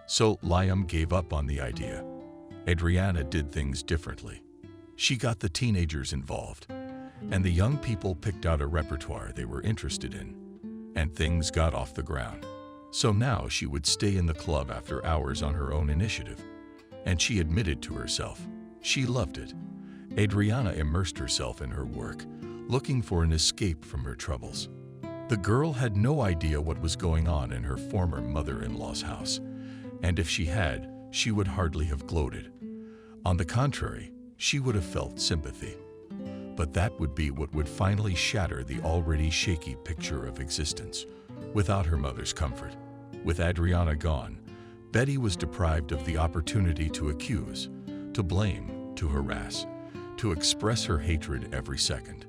So Liam gave up on the idea. Adriana did things differently. She got the teenagers involved, and the young people picked out a repertoire they were interested in, and things got off the ground. So now she would stay in the club after hours on her own initiative, and she admitted to herself she loved it. Adriana immersed herself in her work, looking for an escape from her troubles. The girl had no idea what was going on in her former mother-in-law's house, and if she had, she would hardly have gloated. On the contrary, she would have felt sympathy. But that would be what would finally shatter the already shaky picture of existence. Without her mother's comfort, with Adriana gone, Betty was deprived of the opportunity to accuse, to blame, to harass, to express her hatred every second.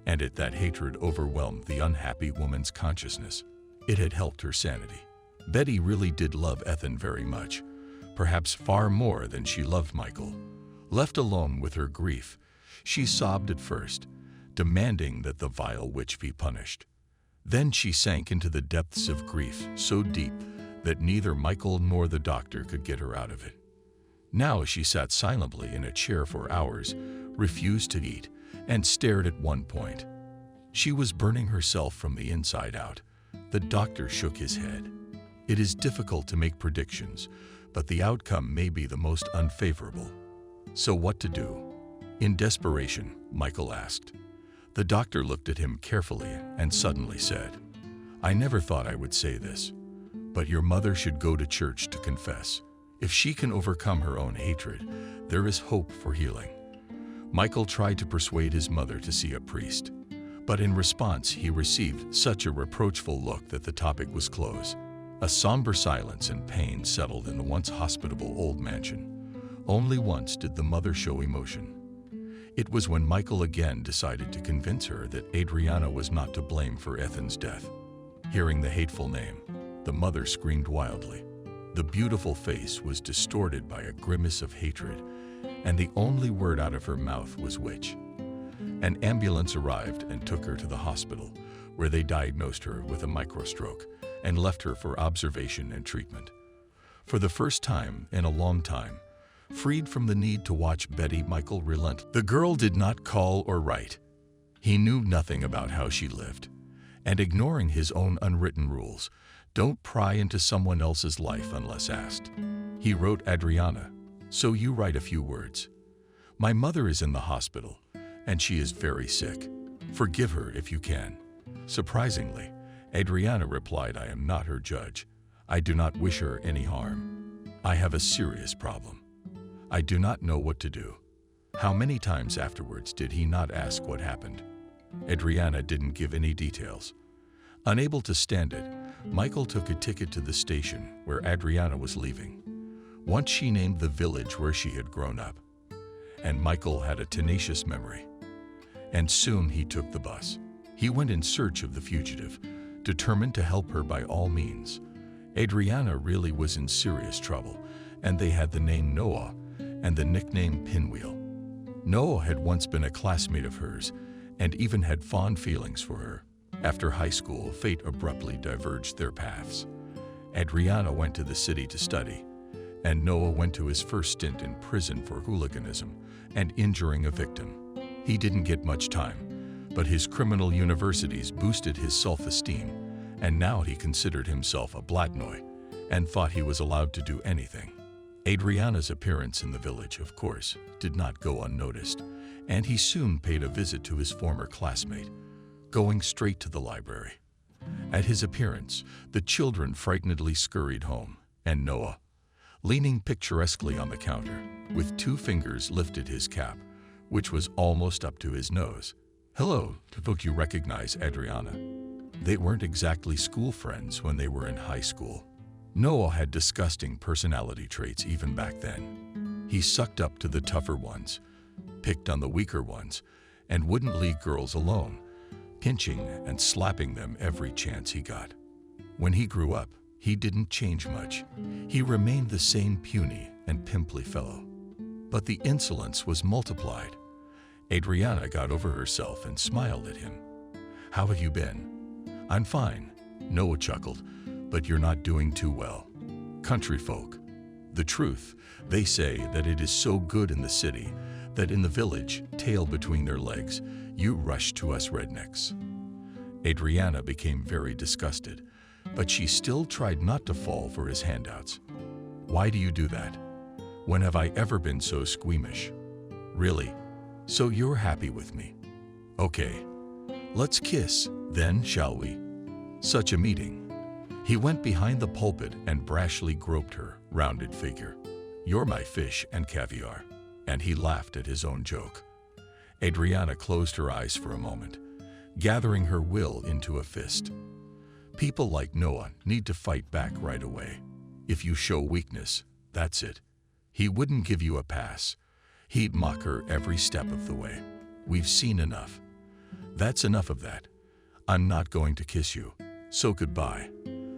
And that hatred overwhelmed the unhappy woman's consciousness. It had helped her sanity. Betty really did love Ethan very much, perhaps far more than she loved Michael. Left alone with her grief, she sobbed at first, demanding that the vile witch be punished. Then she sank into the depths of grief so deep that neither Michael nor the doctor could get her out of it. Now she sat silently in a chair for hours, refused to eat, and stared at one point. She was burning herself from the inside out. The doctor shook his head. It is difficult to make predictions, but the outcome may be the most unfavorable. So what to do? In desperation, Michael asked. The doctor looked at him carefully and suddenly said, "I never thought I would say this, but your mother should go to church to confess. If she can overcome her own hatred, there is hope for healing." Michael tried to persuade his mother to see a priest, but in response he received such a reproachful look that the topic was closed. A somber silence and pain settled in the once hospitable old mansion. Only once did the mother show emotion. It was when Michael again decided to convince her that Adriana was not to blame for Ethan's death. Hearing the hateful name, the mother screamed wildly. The beautiful face was distorted by a grimace of hatred, and the only word out of her mouth was witch. An ambulance arrived and took her to the hospital, where they diagnosed her with a microstroke and left her for observation and treatment. For the first time in a long time, freed from the need to watch Betty, Michael relent. The girl did not call or write. He knew nothing about how she lived. And ignoring his own unwritten rules, don't pry into someone else's life unless asked. He wrote Adriana, "So you write a few words. My mother is in the hospital, and she is very sick. Forgive her if you can." Surprisingly, Adriana replied, "I am not her judge. I do not wish her any harm. I have a serious problem. I do not know what to do." How many times afterwards did he not ask what happened? Adriana didn't give any details. Unable to stand it, Michael took a ticket to the station where Adriana was leaving. Once she named the village where she had grown up. And Michael had a tenacious memory. And soon he took the bus. He went in search of the fugitive, determined to help her by all means. Adriana really was in serious trouble, and they had the name Noah and the nickname Pinwheel. Noah had once been a classmate of hers and even had fond feelings for her. After high school, fate abruptly diverged their paths. Adriana went to the city to study, and Noah went to his first stint in prison for hooliganism and injuring a victim. He didn't get much time, but his criminal universities boosted his self-esteem, and now he considered himself a blatnoy and thought he was allowed to do anything. Adriana's appearance in the village, of course, did not go unnoticed, and he soon paid a visit to his former classmate, going straight to the library. At his appearance, the children frightenedly scurried home, and Noah, leaning picturesquely on the counter, with 2 fingers lifted his cap, which was almost up to his nose. "Hello, did you recognize Adriana?" They weren't exactly school friends when they were in high school. Noah had disgusting personality traits even back then. He sucked up to the tougher ones, picked on the weaker ones, and wouldn't leave girls alone, pinching and slapping them every chance he got. When he grew up, he didn't change much. He remained the same puny and pimply fellow. But the insolence was multiplied. Adriana got over herself and smiled at him. "How have you been?" "I'm fine," Noah chuckled, "but you're not doing too well. Country folk. The truth, they say that it is so good in the city that in the village, tail between their legs, you rush to us rednecks." Adriana became very disgusted, but she still tried not to fall for his handouts. "Why do you do that? When have I ever been so squeamish?" "Really? So you're happy with me? Okay. Let's kiss, then, shall we?" Such a meeting. He went behind the pulpit and brashly groped her rounded figure. "You're my fish and caviar." And he laughed at his own joke. Adriana closed her eyes for a moment, gathering her will into a fist. People like Noah need to fight back right away. If you show weakness, that's it. He wouldn't give you a pass. He'd mock her every step of the way. "We've seen enough. That's enough of that. I'm not going to kiss you, so goodbye."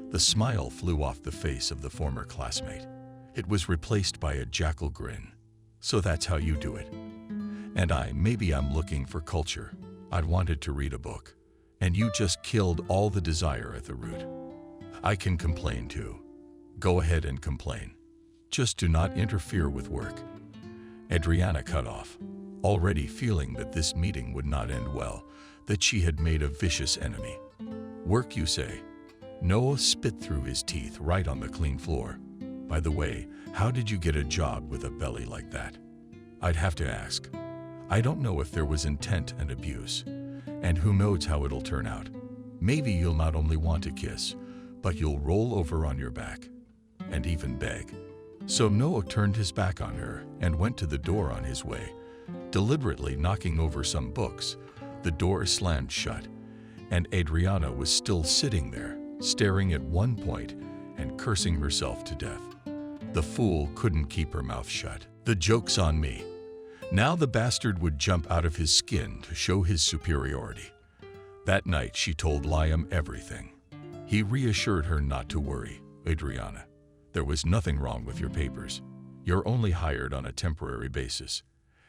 The smile flew off the face of the former classmate. It was replaced by a jackal grin. "So that's how you do it. And maybe I'm looking for culture. I'd wanted to read a book. And you just killed all the desire at the root. I can complain too. Go ahead and complain. Just do not interfere with work." Adriana cut off, already feeling that this meeting would not end well, that she had made a vicious enemy. "Work, you say?" Noah spit through his teeth right on the clean floor. "By the way, how did you get a job with a belly like that?" "I'd have to ask. I don't know if there was intent and abuse. And who knows how it'll turn out. Maybe you'll not only want to kiss, but you'll roll over on your back. And even beg." So Noah turned his back on her and went to the door on his way, deliberately knocking over some books. The door slammed shut, and Adriana was still sitting there, staring at one point and cursing herself to death. The fool couldn't keep her mouth shut. "The joke's on me." Now the bastard would jump out of his skin to show his superiority. That night she told Liam everything. He reassured her not to worry. "Adriana, there was nothing wrong with your papers. You're only hired on a temporary basis.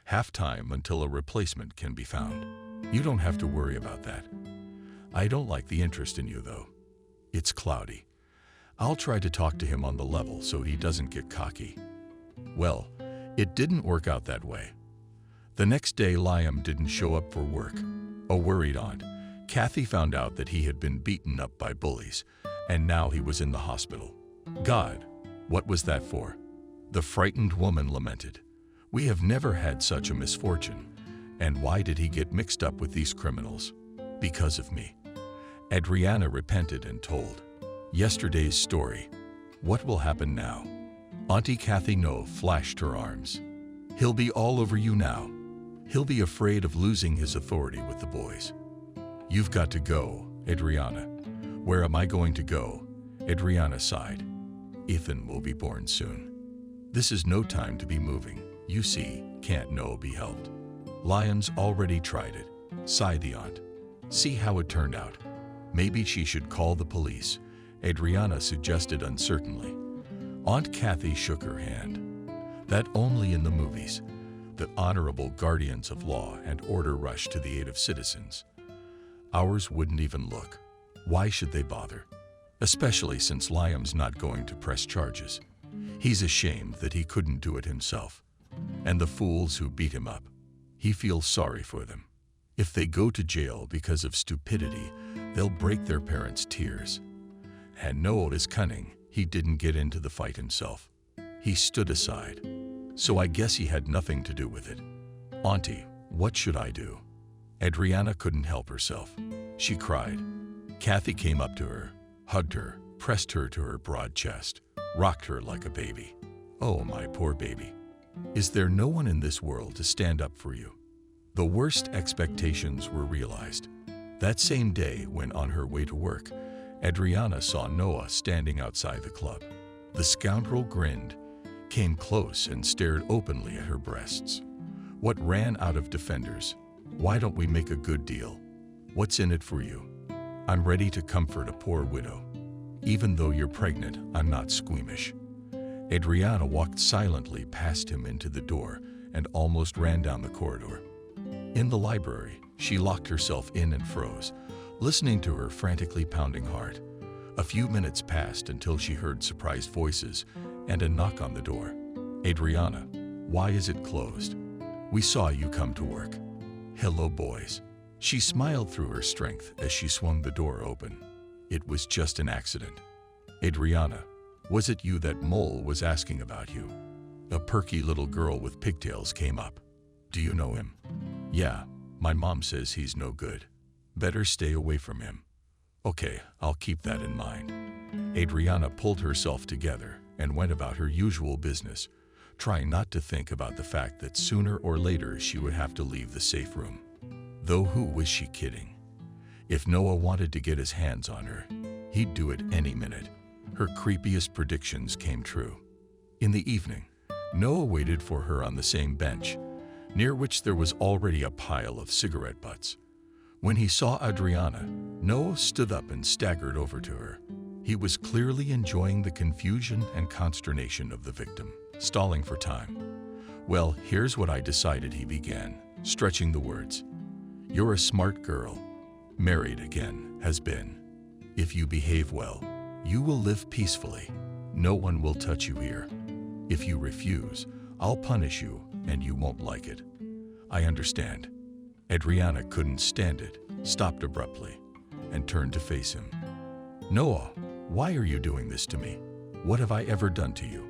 Half-time until a replacement can be found. You don't have to worry about that. I don't like the interest in you, though. It's cloudy. I'll try to talk to him on the level so he doesn't get cocky." Well, it didn't work out that way. The next day, Liam didn't show up for work. A worried aunt, Kathy, found out that he had been beaten up by bullies, and now he was in the hospital. "God, what was that for?" The frightened woman lamented. "We have never had such a misfortune. And why did he get mixed up with these criminals? Because of me." Adriana repented and told yesterday's story. What will happen now? Auntie Kathy No flashed her arms. "He'll be all over you now. He'll be afraid of losing his authority with the boys." "You've got to go, Adriana." "Where am I going to go?" Adriana sighed. "Ethan will be born soon. This is no time to be moving. You see, can't Noah be helped?" "Liam's already tried it," sighed the aunt. "See how it turned out. Maybe she should call the police," Adriana suggested uncertainly. Aunt Kathy shook her hand. "That only in the movies. The honorable guardians of law and order rush to the aid of citizens. Ours wouldn't even look. Why should they bother? Especially since Liam's not going to press charges. He's ashamed that he couldn't do it himself. And the fools who beat him up, he feels sorry for them. If they go to jail because of stupidity, they'll break their parents' tears. And Noel is cunning. He didn't get into the fight himself. He stood aside. So I guess he had nothing to do with it. Auntie, what should I do?" Adriana couldn't help herself. She cried. Kathy came up to her, hugged her, pressed her to her broad chest, rocked her like a baby. "Oh, my poor baby. Is there no one in this world to stand up for you?" The worst expectations were realized. That same day, when on her way to work, Adriana saw Noah standing outside the club. The scoundrel grinned, came close and stared openly at her breasts. What ran out of defenders? "Why don't we make a good deal? What's in it for you? I'm ready to comfort a poor widow. Even though you're pregnant, I'm not squeamish." Adriana walked silently past him into the door and almost ran down the corridor. In the library, she locked herself in and froze, listening to her frantically pounding heart. A few minutes passed until she heard surprised voices and a knock on the door. "Adriana, why is it closed? We saw you come to work." "Hello, boys." She smiled through her strength as she swung the door open. "It was just an accident." "Adriana, was it you that Mole was asking about you?" A perky little girl with pigtails came up. "Do you know him?" "Yeah, my mom says he's no good. Better stay away from him." "Okay, I'll keep that in mind." Adriana pulled herself together and went about her usual business, trying not to think about the fact that sooner or later she would have to leave the safe room. Though who was she kidding? If Noah wanted to get his hands on her, he'd do it any minute. Her creepiest predictions came true. In the evening, Noah waited for her on the same bench, near which there was already a pile of cigarette butts. When he saw Adriana, Noah stood up and staggered over to her. He was clearly enjoying the confusion and consternation of the victim, stalling for time. "Well, here's what I decided," he began, stretching the words. "You're a smart girl. Married again, has been. If you behave well, you will live peacefully. No one will touch you here. If you refuse, I'll punish you and you won't like it." "I understand." Adriana couldn't stand it, stopped abruptly, and turned to face him. "Noah, why are you doing this to me? What have I ever done to you?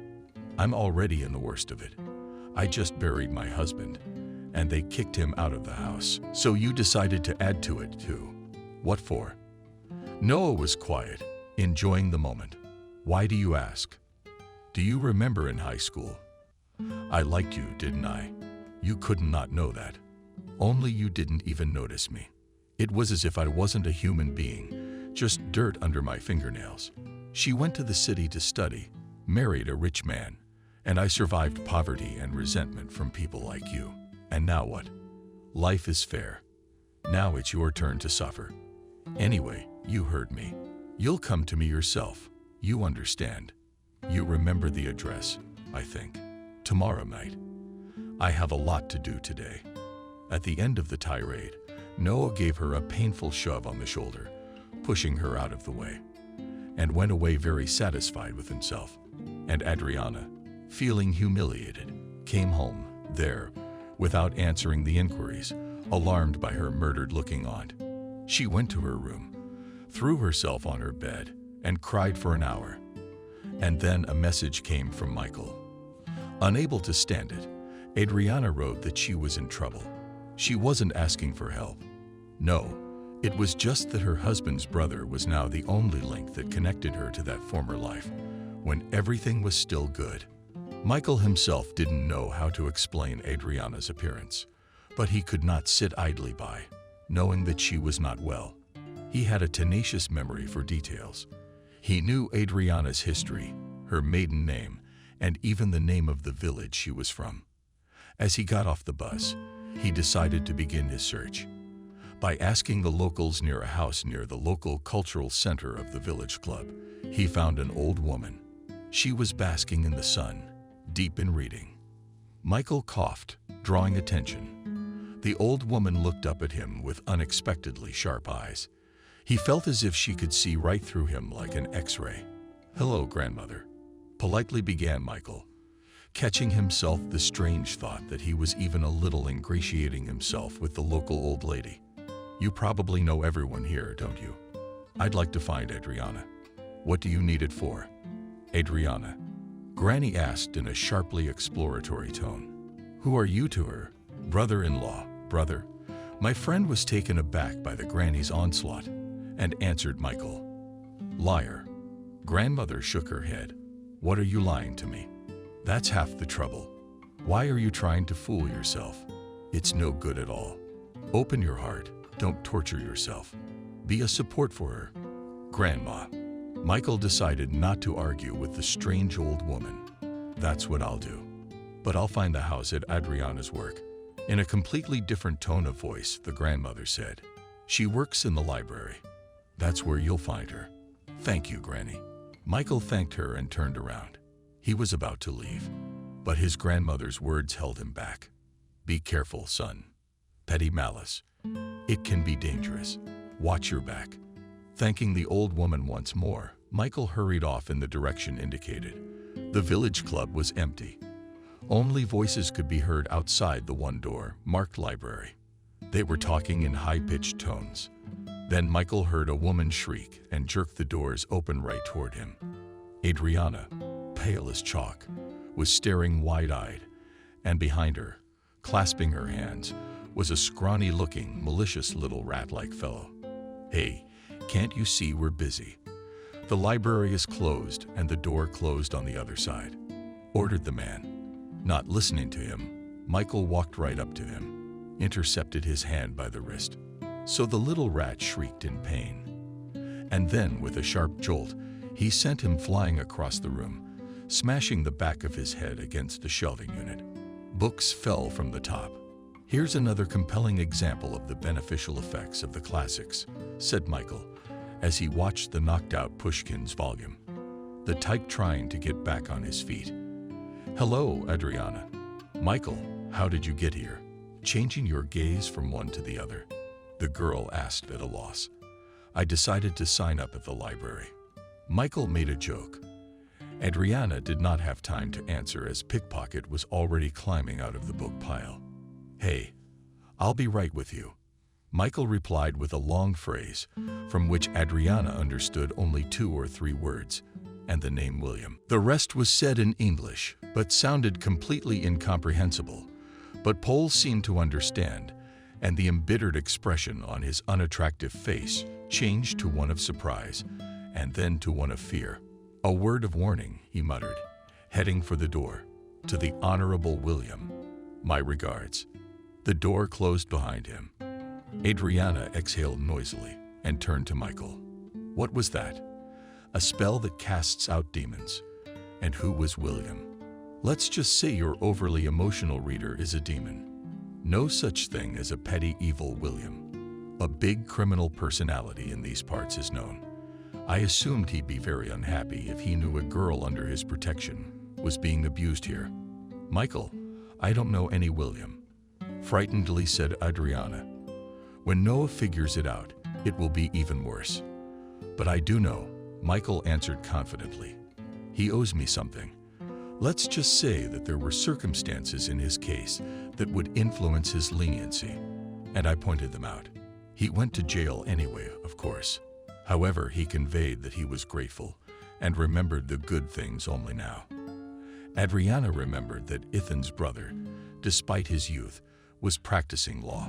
I'm already in the worst of it. I just buried my husband, and they kicked him out of the house. So you decided to add to it too. What for?" Noah was quiet, enjoying the moment. "Why do you ask? Do you remember in high school? I liked you, didn't I? You couldn't not know that. Only you didn't even notice me. It was as if I wasn't a human being, just dirt under my fingernails. She went to the city to study, married a rich man, and I survived poverty and resentment from people like you. And now what? Life is fair. Now it's your turn to suffer. Anyway, you heard me. You'll come to me yourself. You understand. You remember the address, I think. Tomorrow night. I have a lot to do today." At the end of the tirade, Noah gave her a painful shove on the shoulder, pushing her out of the way, and went away very satisfied with himself. And Adriana, feeling humiliated, came home, there, without answering the inquiries, alarmed by her murdered-looking aunt. She went to her room, threw herself on her bed, and cried for an hour. And then a message came from Michael. Unable to stand it, Adriana wrote that she was in trouble. She wasn't asking for help. No, it was just that her husband's brother was now the only link that connected her to that former life, when everything was still good. Michael himself didn't know how to explain Adriana's appearance, but he could not sit idly by, knowing that she was not well. He had a tenacious memory for details. He knew Adriana's history, her maiden name, and even the name of the village she was from. As he got off the bus, he decided to begin his search. By asking the locals near a house near the local cultural center of the village club, he found an old woman. She was basking in the sun, deep in reading. Michael coughed, drawing attention. The old woman looked up at him with unexpectedly sharp eyes. He felt as if she could see right through him like an X-ray. "Hello, grandmother," politely began Michael, catching himself the strange thought that he was even a little ingratiating himself with the local old lady. "You probably know everyone here, don't you? I'd like to find Adriana. What do you need it for?" "Adriana," Granny asked in a sharply exploratory tone. "Who are you to her?" "Brother-in-law, brother." My friend was taken aback by the granny's onslaught and answered Michael. "Liar." Grandmother shook her head. "What are you lying to me? That's half the trouble. Why are you trying to fool yourself? It's no good at all. Open your heart. Don't torture yourself. Be a support for her." "Grandma." Michael decided not to argue with the strange old woman. "That's what I'll do. But I'll find the house at Adriana's work." In a completely different tone of voice, the grandmother said, "She works in the library. That's where you'll find her." "Thank you, Granny." Michael thanked her and turned around. He was about to leave, but his grandmother's words held him back. "Be careful, son. petty malice. It can be dangerous. Watch your back." Thanking the old woman once more, Michael hurried off in the direction indicated. The village club was empty. Only voices could be heard outside the one door, marked library. They were talking in high-pitched tones. Then Michael heard a woman shriek and jerk the doors open right toward him. Adriana, pale as chalk, was staring wide-eyed, and behind her, clasping her hands, was a scrawny-looking, malicious little rat-like fellow. "Hey, can't you see we're busy? The library is closed and the door closed on the other side," ordered the man. Not listening to him, Michael walked right up to him, intercepted his hand by the wrist. So the little rat shrieked in pain. And then, with a sharp jolt, he sent him flying across the room, smashing the back of his head against the shelving unit. Books fell from the top. "Here's another compelling example of the beneficial effects of the classics," said Michael, as he watched the knocked-out Pushkin's volume, the type trying to get back on his feet. "Hello, Adriana." "Michael, how did you get here?" Changing your gaze from one to the other, the girl asked at a loss. "I decided to sign up at the library." Michael made a joke. Adriana did not have time to answer as Pickpocket was already climbing out of the book pile. "Hey, I'll be right with you," Michael replied with a long phrase, from which Adriana understood only 2 or 3 words, and the name William. The rest was said in English, but sounded completely incomprehensible. But Paul seemed to understand, and the embittered expression on his unattractive face changed to one of surprise, and then to one of fear. "A word of warning," he muttered, heading for the door. "To the Honorable William, my regards." The door closed behind him. Adriana exhaled noisily and turned to Michael. "What was that?" "A spell that casts out demons." "And who was William?" "Let's just say your overly emotional reader is a demon. No such thing as a petty evil William. A big criminal personality in these parts is known. I assumed he'd be very unhappy if he knew a girl under his protection was being abused here." "Michael, I don't know any William," frightenedly said Adriana. "When Noah figures it out, it will be even worse." "But I do know," Michael answered confidently. "He owes me something. Let's just say that there were circumstances in his case that would influence his leniency, and I pointed them out. He went to jail anyway, of course. However, he conveyed that he was grateful and remembered the good things only now." Adriana remembered that Ethan's brother, despite his youth, was practicing law.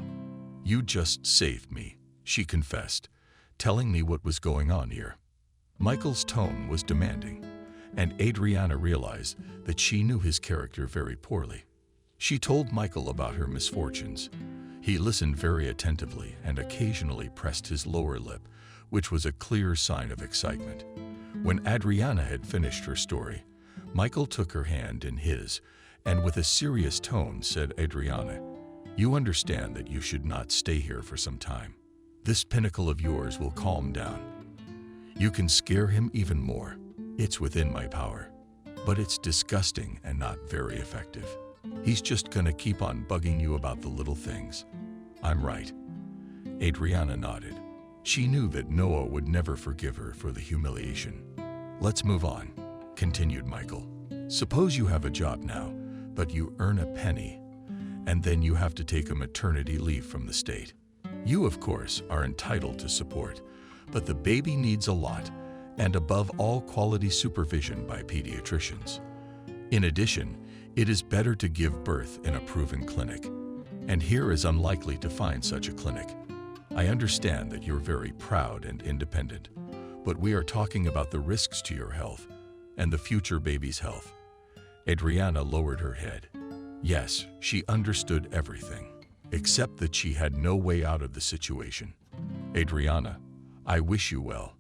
"You just saved me," she confessed, telling me what was going on here. Michael's tone was demanding, and Adriana realized that she knew his character very poorly. She told Michael about her misfortunes. He listened very attentively and occasionally pressed his lower lip, which was a clear sign of excitement. When Adriana had finished her story, Michael took her hand in his and with a serious tone said, "Adriana, you understand that you should not stay here for some time. This pinnacle of yours will calm down. You can scare him even more. It's within my power. But it's disgusting and not very effective. He's just gonna keep on bugging you about the little things. I'm right." Adriana nodded. She knew that Noah would never forgive her for the humiliation. "Let's move on," continued Michael. "Suppose you have a job now, but you earn a penny, and then you have to take a maternity leave from the state. You, of course, are entitled to support, but the baby needs a lot, and above all, quality supervision by pediatricians. In addition, it is better to give birth in a proven clinic, and here is unlikely to find such a clinic. I understand that you're very proud and independent, but we are talking about the risks to your health and the future baby's health." Adriana lowered her head. Yes, she understood everything, except that she had no way out of the situation. "Adriana, I wish you well,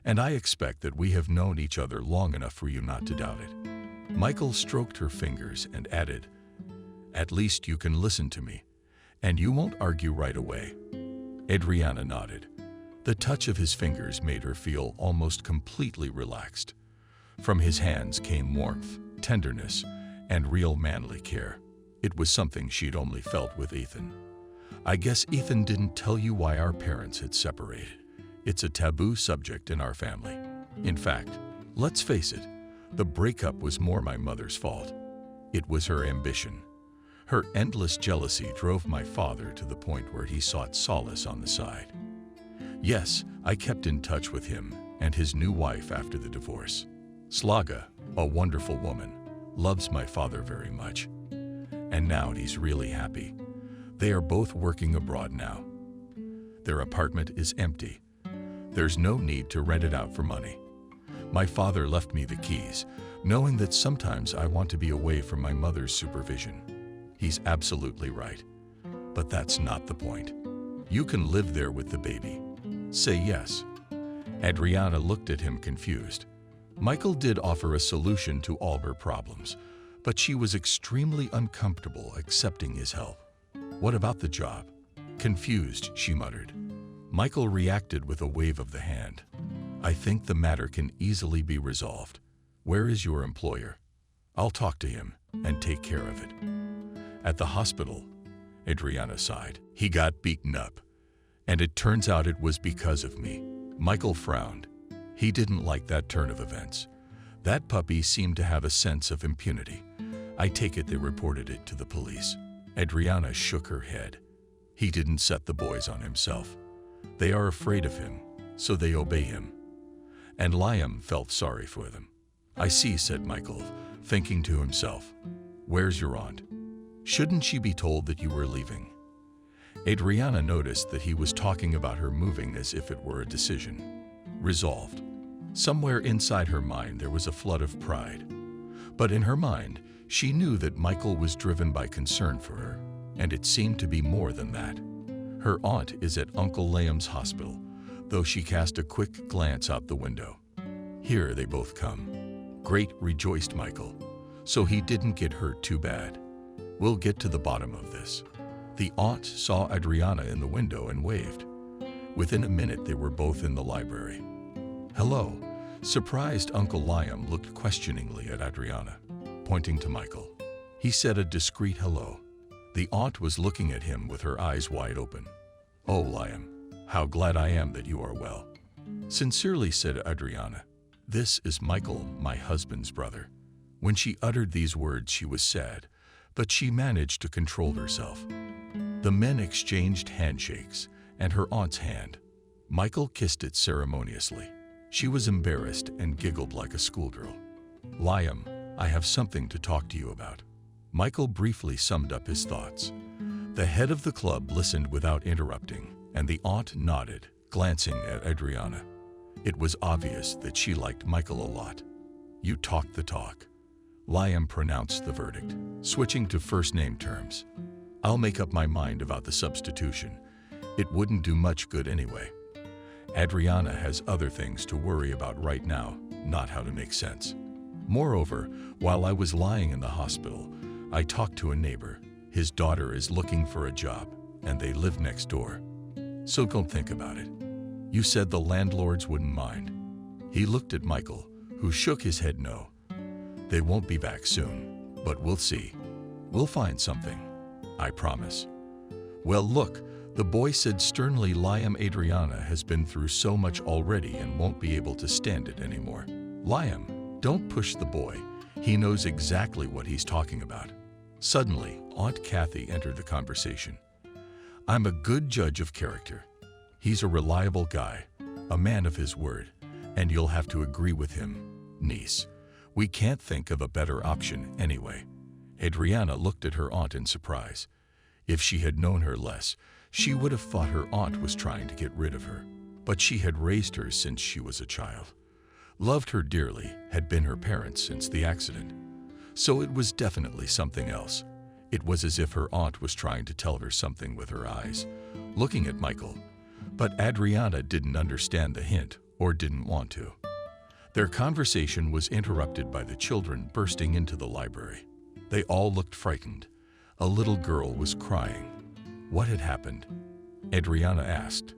and I expect that we have known each other long enough for you not to doubt it." Michael stroked her fingers and added, "At least you can listen to me, and you won't argue right away." Adriana nodded. The touch of his fingers made her feel almost completely relaxed. From his hands came warmth, tenderness, and real manly care. It was something she'd only felt with Ethan. I guess Ethan didn't tell you why our parents had separated. It's a taboo subject in our family. In fact, let's face it, the breakup was more my mother's fault. It was her ambition. Her endless jealousy drove my father to the point where he sought solace on the side. Yes, I kept in touch with him and his new wife after the divorce. Slaga, a wonderful woman, loves my father very much. And now he's really happy. They are both working abroad now. Their apartment is empty. There's no need to rent it out for money. My father left me the keys, knowing that sometimes I want to be away from my mother's supervision. He's absolutely right. But that's not the point. You can live there with the baby. Say yes. Adriana looked at him confused. Michael did offer a solution to all her problems, but she was extremely uncomfortable accepting his help. What about the job? Confused, she muttered. Michael reacted with a wave of the hand. I think the matter can easily be resolved. Where is your employer? I'll talk to him and take care of it. At the hospital, Adriana sighed. He got beaten up, and it turns out it was because of me. Michael frowned. He didn't like that turn of events. That puppy seemed to have a sense of impunity. I take it they reported it to the police. Adriana shook her head. He didn't set the boys on himself. They are afraid of him, so they obey him. And Liam felt sorry for them. I see, said Michael, thinking to himself. Where's your aunt? Shouldn't she be told that you were leaving? Adriana noticed that he was talking about her moving as if it were a decision. Resolved. Somewhere inside her mind there was a flood of pride. But in her mind, she knew that Michael was driven by concern for her, and it seemed to be more than that. Her aunt is at Uncle Liam's hospital, though she cast a quick glance out the window. Here they both come. Great, rejoiced Michael. So he didn't get hurt too bad. We'll get to the bottom of this. The aunt saw Adriana in the window and waved. Within a minute, they were both in the library. Hello. Surprised Uncle Liam looked questioningly at Adriana, pointing to Michael. He said a discreet hello. The aunt was looking at him with her eyes wide open. Oh, Liam, how glad I am that you are well. Sincerely, said Adriana. This is Michael, my husband's brother. When she uttered these words, she was sad, but she managed to control herself. The men exchanged handshakes, and her aunt's hand. Michael kissed it ceremoniously. She was embarrassed and giggled like a schoolgirl. Liam, I have something to talk to you about. Michael briefly summed up his thoughts. The head of the club listened without interrupting, and the aunt nodded, glancing at Adriana. It was obvious that she liked Michael a lot. You talked the talk. Liam pronounced the verdict, switching to first-name terms. I'll make up my mind about the substitution. It wouldn't do much good anyway. Adriana has other things to worry about right now, not how to make sense. Moreover, while I was lying in the hospital, I talked to a neighbor. His daughter is looking for a job, and they live next door. So don't think about it. You said the landlords wouldn't mind. He looked at Michael, who shook his head no. They won't be back soon, but we'll see. We'll find something. I promise. Well, look, the boy said sternly, Liam, Adriana has been through so much already and won't be able to stand it anymore. Liam, don't push the boy. He knows exactly what he's talking about. Suddenly, Aunt Kathy entered the conversation. I'm a good judge of character. He's a reliable guy, a man of his word, and you'll have to agree with him, niece. We can't think of a better option anyway. Adriana looked at her aunt in surprise. If she had known her less, she would have thought her aunt was trying to get rid of her. But she had raised her since she was a child, loved her dearly, had been her parents since the accident. So it was definitely something else. It was as if her aunt was trying to tell her something with her eyes, looking at Michael. But Adriana didn't understand the hint, or didn't want to. Their conversation was interrupted by the children bursting into the library. They all looked frightened. A little girl was crying. What had happened? Adriana asked.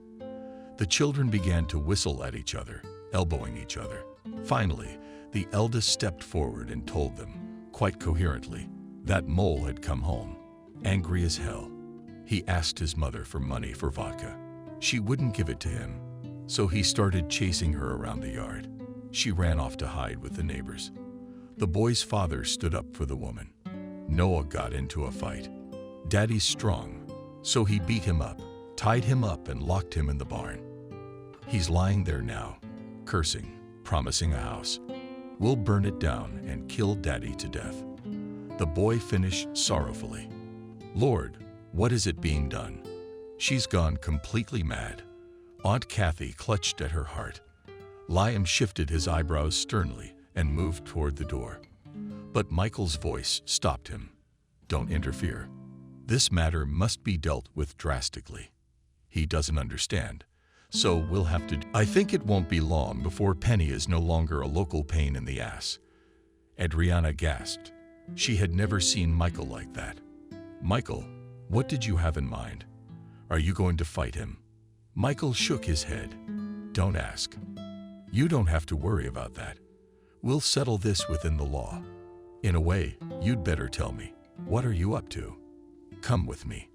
The children began to whistle at each other, elbowing each other. Finally, the eldest stepped forward and told them, quite coherently, that Mole had come home, angry as hell. He asked his mother for money for vodka. She wouldn't give it to him, so he started chasing her around the yard. She ran off to hide with the neighbors. The boy's father stood up for the woman. Noah got into a fight. Daddy's strong, so he beat him up, tied him up, and locked him in the barn. He's lying there now, cursing, promising a house. We'll burn it down and kill Daddy to death. The boy finished sorrowfully. Lord, what is it being done? She's gone completely mad. Aunt Kathy clutched at her heart. Liam shifted his eyebrows sternly and moved toward the door. But Michael's voice stopped him. Don't interfere. This matter must be dealt with drastically. He doesn't understand, so we'll have to. I think it won't be long before Penny is no longer a local pain in the ass. Adriana gasped. She had never seen Michael like that. Michael, what did you have in mind? Are you going to fight him? Michael shook his head. Don't ask. You don't have to worry about that. We'll settle this within the law. In a way, you'd better tell me. What are you up to? Come with me.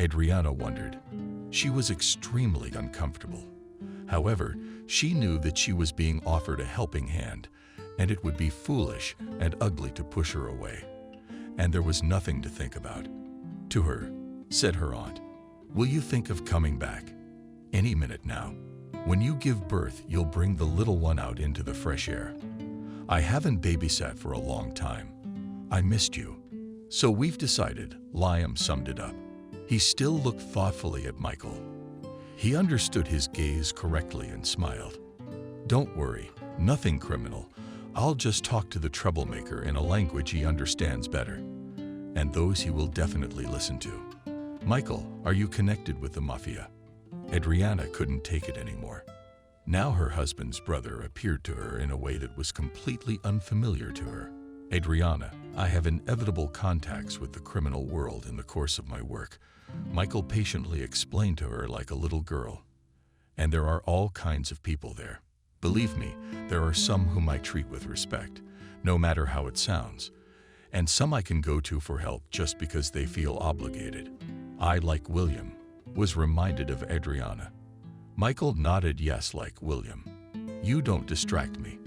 Adriana wondered. She was extremely uncomfortable. However, she knew that she was being offered a helping hand, and it would be foolish and ugly to push her away. And there was nothing to think about. To her, said her aunt, will you think of coming back? Any minute now. When you give birth, you'll bring the little one out into the fresh air. I haven't babysat for a long time. I missed you. So we've decided, Liam summed it up. He still looked thoughtfully at Michael. He understood his gaze correctly and smiled. Don't worry, nothing criminal. I'll just talk to the troublemaker in a language he understands better, and those he will definitely listen to. Michael, are you connected with the mafia? Adriana couldn't take it anymore. Now her husband's brother appeared to her in a way that was completely unfamiliar to her. Adriana, I have inevitable contacts with the criminal world in the course of my work, Michael patiently explained to her like a little girl. And there are all kinds of people there. Believe me, there are some whom I treat with respect, no matter how it sounds, and some I can go to for help just because they feel obligated. I, like William, was reminded of Adriana. Michael nodded yes, like William. You don't distract me.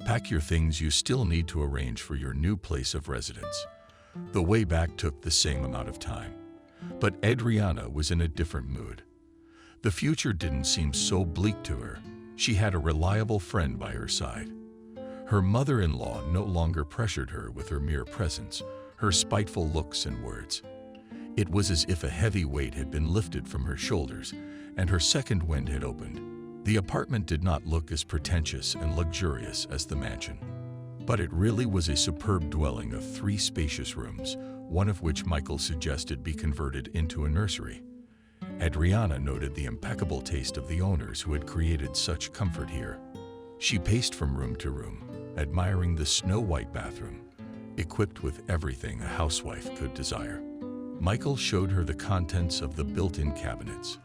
Pack your things, you still need to arrange for your new place of residence. The way back took the same amount of time. But Adriana was in a different mood. The future didn't seem so bleak to her. She had a reliable friend by her side. Her mother-in-law no longer pressured her with her mere presence, her spiteful looks and words. It was as if a heavy weight had been lifted from her shoulders, and her second wind had opened. The apartment did not look as pretentious and luxurious as the mansion, but it really was a superb dwelling of 3 spacious rooms, one of which Michael suggested be converted into a nursery. Adriana noted the impeccable taste of the owners who had created such comfort here. She paced from room to room, admiring the snow-white bathroom, equipped with everything a housewife could desire. Michael showed her the contents of the built-in cabinets.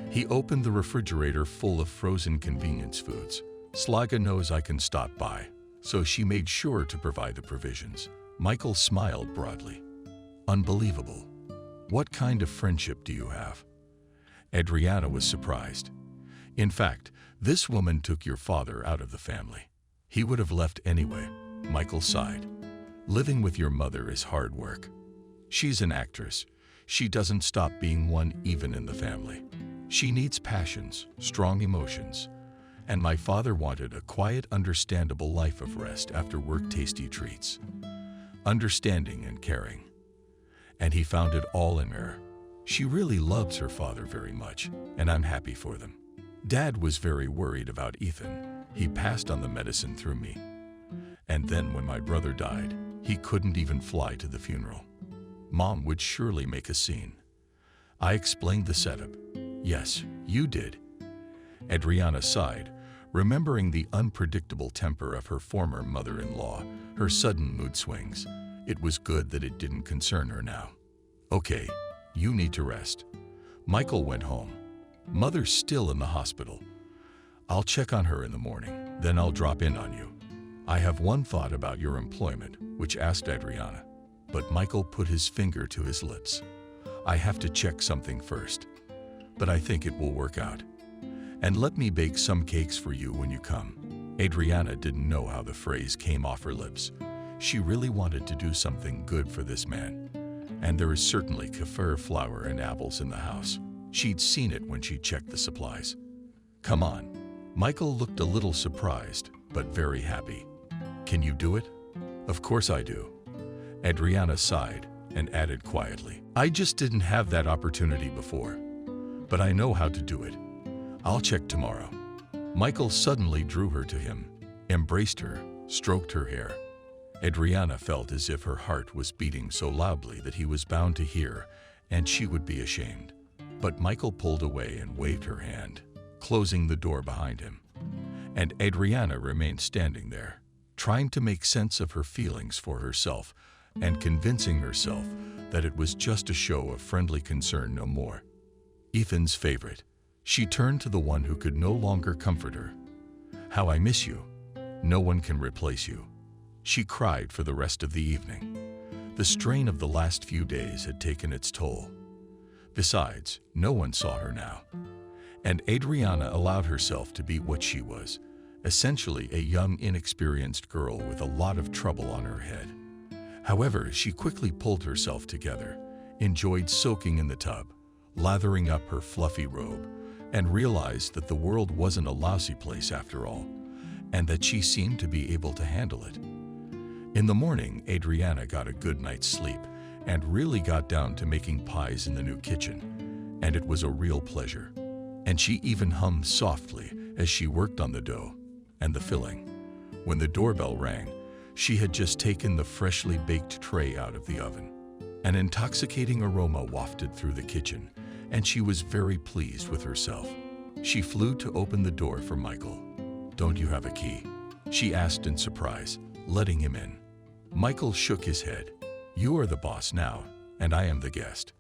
He opened the refrigerator full of frozen convenience foods. Slaga knows I can stop by, so she made sure to provide the provisions. Michael smiled broadly. Unbelievable. What kind of friendship do you have? Adriana was surprised. In fact, this woman took your father out of the family. He would have left anyway. Michael sighed. Living with your mother is hard work. She's an actress. She doesn't stop being one even in the family. She needs passions, strong emotions. And my father wanted a quiet, understandable life of rest after work, tasty treats. Understanding and caring. And he found it all in her. She really loves her father very much, and I'm happy for them. Dad was very worried about Ethan. He passed on the medicine through me. And then when my brother died, he couldn't even fly to the funeral. Mom would surely make a scene. I explained the setup. Yes, you did. Adriana sighed, remembering the unpredictable temper of her former mother-in-law, her sudden mood swings. It was good that it didn't concern her now. Okay, you need to rest. Michael went home. Mother's still in the hospital. I'll check on her in the morning, then I'll drop in on you. I have one thought about your employment, which asked Adriana, but Michael put his finger to his lips. I have to check something first, but I think it will work out. And let me bake some cakes for you when you come." Adriana didn't know how the phrase came off her lips. She really wanted to do something good for this man. And there is certainly kefir flour and apples in the house. She'd seen it when she checked the supplies. "Come on." Michael looked a little surprised, but very happy. "Can you do it?" "Of course I do." Adriana sighed and added quietly, "I just didn't have that opportunity before. But I know how to do it. I'll check tomorrow." Michael suddenly drew her to him, embraced her, stroked her hair. Adriana felt as if her heart was beating so loudly that he was bound to hear, and she would be ashamed. But Michael pulled away and waved her hand, closing the door behind him. And Adriana remained standing there, trying to make sense of her feelings for herself and convincing herself that it was just a show of friendly concern, no more. Ethan's favorite. She turned to the one who could no longer comfort her. "How I miss you. No one can replace you." She cried for the rest of the evening. The strain of the last few days had taken its toll. Besides, no one saw her now. And Adriana allowed herself to be what she was, essentially a young, inexperienced girl with a lot of trouble on her head. However, she quickly pulled herself together, enjoyed soaking in the tub, lathering up her fluffy robe, and realized that the world wasn't a lousy place after all, and that she seemed to be able to handle it. In the morning, Adriana got a good night's sleep and really got down to making pies in the new kitchen, and it was a real pleasure. And she even hummed softly as she worked on the dough and the filling. When the doorbell rang, she had just taken the freshly baked tray out of the oven. An intoxicating aroma wafted through the kitchen, and she was very pleased with herself. She flew to open the door for Michael. "Don't you have a key?" she asked in surprise, letting him in. Michael shook his head. "You are the boss now, and I am the guest.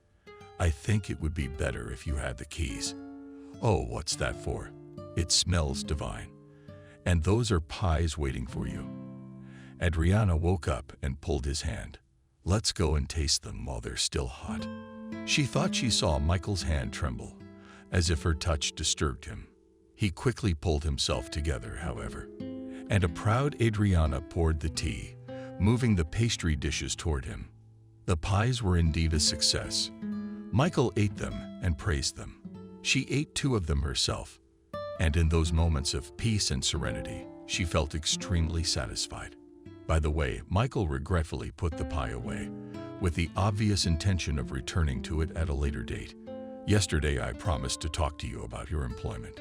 I think it would be better if you had the keys." "Oh, what's that for? It smells divine. And those are pies waiting for you." Adriana woke up and pulled his hand. "Let's go and taste them while they're still hot." She thought she saw Michael's hand tremble, as if her touch disturbed him. He quickly pulled himself together, however, and a proud Adriana poured the tea, moving the pastry dishes toward him. The pies were indeed a success. Michael ate them and praised them. She ate 2 of them herself, and in those moments of peace and serenity, she felt extremely satisfied. By the way, Michael regretfully put the pie away, with the obvious intention of returning to it at a later date. "Yesterday I promised to talk to you about your employment.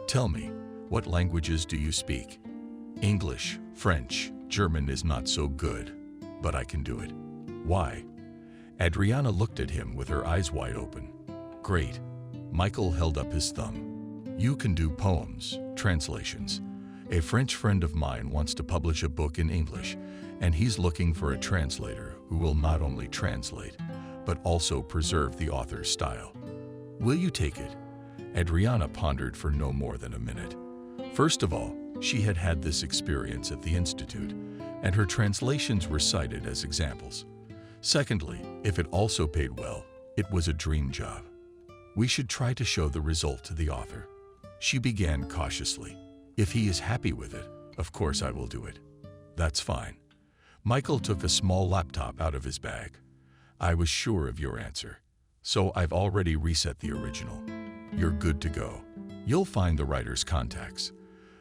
Tell me, what languages do you speak?" "English, French, German is not so good, but I can do it." "Why?" Adriana looked at him with her eyes wide open. "Great." Michael held up his thumb. "You can do poems, translations. A French friend of mine wants to publish a book in English, and he's looking for a translator who will not only translate, but also preserve the author's style. Will you take it?" Adriana pondered for no more than a minute. First of all, she had had this experience at the Institute, and her translations were cited as examples. Secondly, if it also paid well, it was a dream job. We should try to show the result to the author. She began cautiously. "If he is happy with it, of course I will do it." "That's fine." Michael took a small laptop out of his bag. "I was sure of your answer, so I've already reset the original. You're good to go. You'll find the writer's contacts.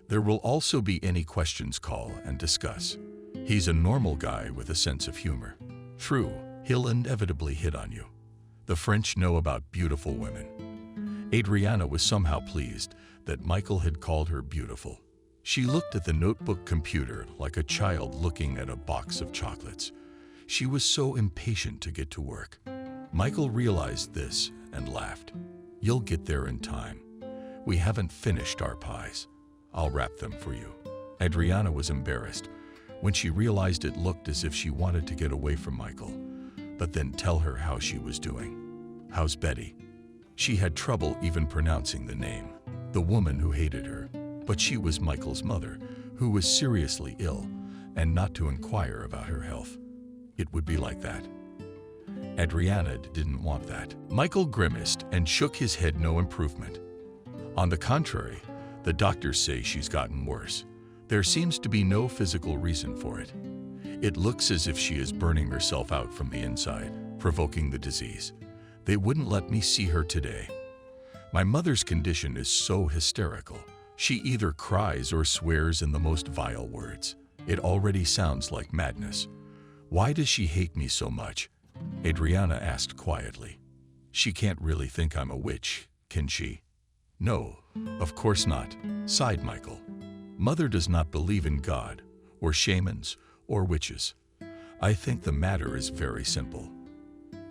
There will also be any questions, call and discuss. He's a normal guy with a sense of humor. True, he'll inevitably hit on you. The French know about beautiful women." Adriana was somehow pleased that Michael had called her beautiful. She looked at the notebook computer like a child looking at a box of chocolates. She was so impatient to get to work. Michael realized this and laughed. "You'll get there in time. We haven't finished our pies. I'll wrap them for you." Adriana was embarrassed when she realized it looked as if she wanted to get away from Michael, but then tell her how she was doing. "How's Betty?" She had trouble even pronouncing the name. The woman who hated her, but she was Michael's mother, who was seriously ill, and not to inquire about her health. It would be like that. Adriana didn't want that. Michael grimaced and shook his head. No improvement. On the contrary, the doctors say she's gotten worse. There seems to be no physical reason for it. It looks as if she is burning herself out from the inside, provoking the disease. They wouldn't let me see her today. My mother's condition is so hysterical. She either cries or swears in the most vile words. It already sounds like madness. Why does she hate me so much? Adriana asked quietly. She can't really think I'm a witch, can she? No, of course not, sighed Michael. Mother does not believe in God, or shamans, or witches. I think the matter is very simple.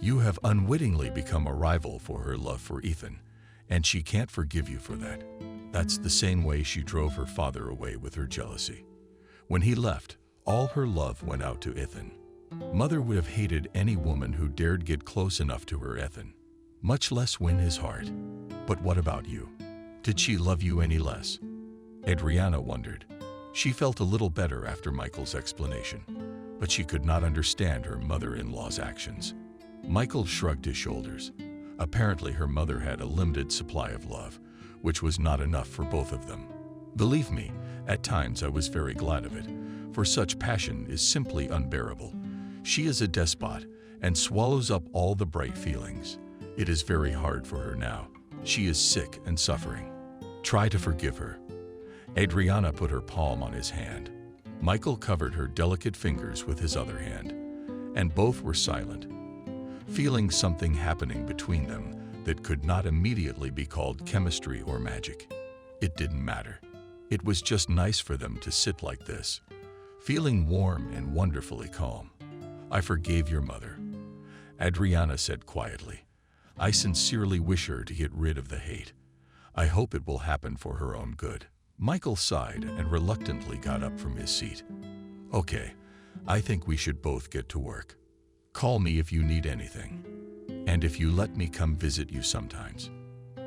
You have unwittingly become a rival for her love for Ethan, and she can't forgive you for that. That's the same way she drove her father away with her jealousy. When he left, all her love went out to Ethan. Mother would have hated any woman who dared get close enough to her Ethan, much less win his heart. But what about you? Did she love you any less? Adriana wondered. She felt a little better after Michael's explanation, but she could not understand her mother-in-law's actions. Michael shrugged his shoulders. Apparently her mother had a limited supply of love, which was not enough for both of them. Believe me, at times I was very glad of it, for such passion is simply unbearable. She is a despot and swallows up all the bright feelings. It is very hard for her now. She is sick and suffering. Try to forgive her. Adriana put her palm on his hand. Michael covered her delicate fingers with his other hand, and both were silent, feeling something happening between them that could not immediately be called chemistry or magic. It didn't matter. It was just nice for them to sit like this, feeling warm and wonderfully calm. I forgave your mother, Adriana said quietly. I sincerely wish her to get rid of the hate. I hope it will happen for her own good. Michael sighed and reluctantly got up from his seat. Okay, I think we should both get to work. Call me if you need anything. And if you let me come visit you sometimes.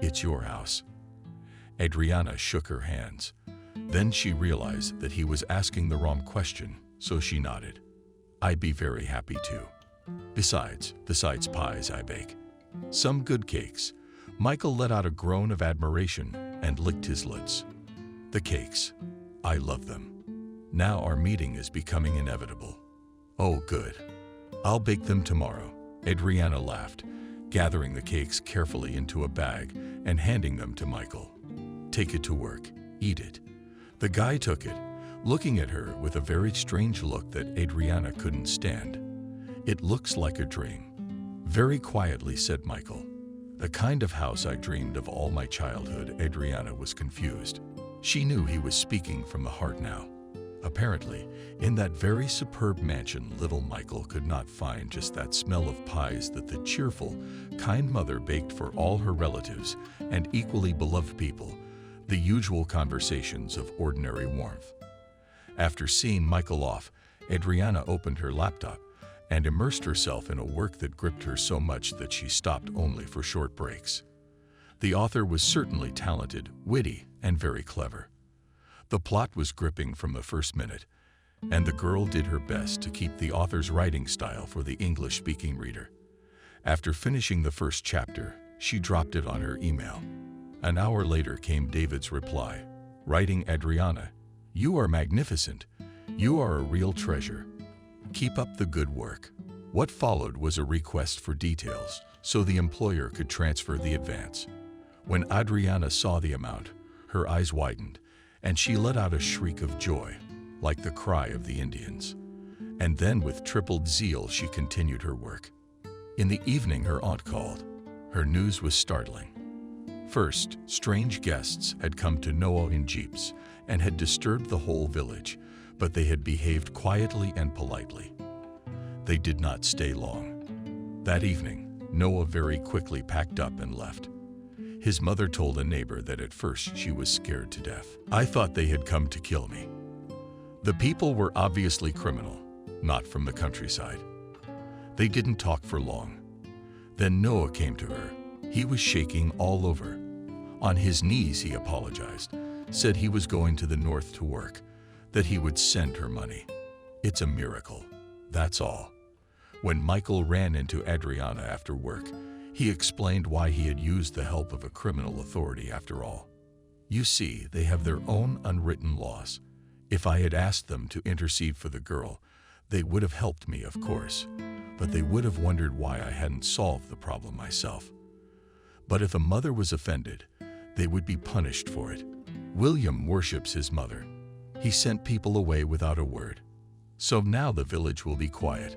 It's your house. Adriana shook her hands. Then she realized that he was asking the wrong question, so she nodded. I'd be very happy to. Besides pies I bake. Some good cakes. Michael let out a groan of admiration and licked his lips. The cakes. I love them. Now our meeting is becoming inevitable. Oh, good. I'll bake them tomorrow. Adriana laughed, gathering the cakes carefully into a bag and handing them to Michael. Take it to work. Eat it. The guy took it, looking at her with a very strange look that Adriana couldn't stand. It looks like a dream. Very quietly said Michael. The kind of house I dreamed of all my childhood. Adriana was confused. She knew he was speaking from the heart now. Apparently, in that very superb mansion, little Michael could not find just that smell of pies that the cheerful, kind mother baked for all her relatives and equally beloved people, the usual conversations of ordinary warmth. After seeing Michael off, Adriana opened her laptop and immersed herself in a work that gripped her so much that she stopped only for short breaks. The author was certainly talented, witty, and very clever. The plot was gripping from the first minute, and the girl did her best to keep the author's writing style for the English-speaking reader. After finishing the first chapter, she dropped it on her email. An hour later came David's reply, writing, Adriana, you are magnificent. You are a real treasure. Keep up the good work. What followed was a request for details, so the employer could transfer the advance. When Adriana saw the amount, her eyes widened, and she let out a shriek of joy, like the cry of the Indians. And then with tripled zeal she continued her work. In the evening her aunt called. Her news was startling. First, strange guests had come to Noah in jeeps and had disturbed the whole village, but they had behaved quietly and politely. They did not stay long. That evening, Noah very quickly packed up and left. His mother told a neighbor that at first she was scared to death. I thought they had come to kill me. The people were obviously criminal, not from the countryside. They didn't talk for long. Then Noah came to her. He was shaking all over. On his knees he apologized, said he was going to the north to work, that he would send her money. It's a miracle, that's all. When Michael ran into Adriana after work, he explained why he had used the help of a criminal authority after all. You see, they have their own unwritten laws. If I had asked them to intercede for the girl, they would have helped me, of course, but they would have wondered why I hadn't solved the problem myself. But if a mother was offended, they would be punished for it. William worships his mother. He sent people away without a word. So now the village will be quiet.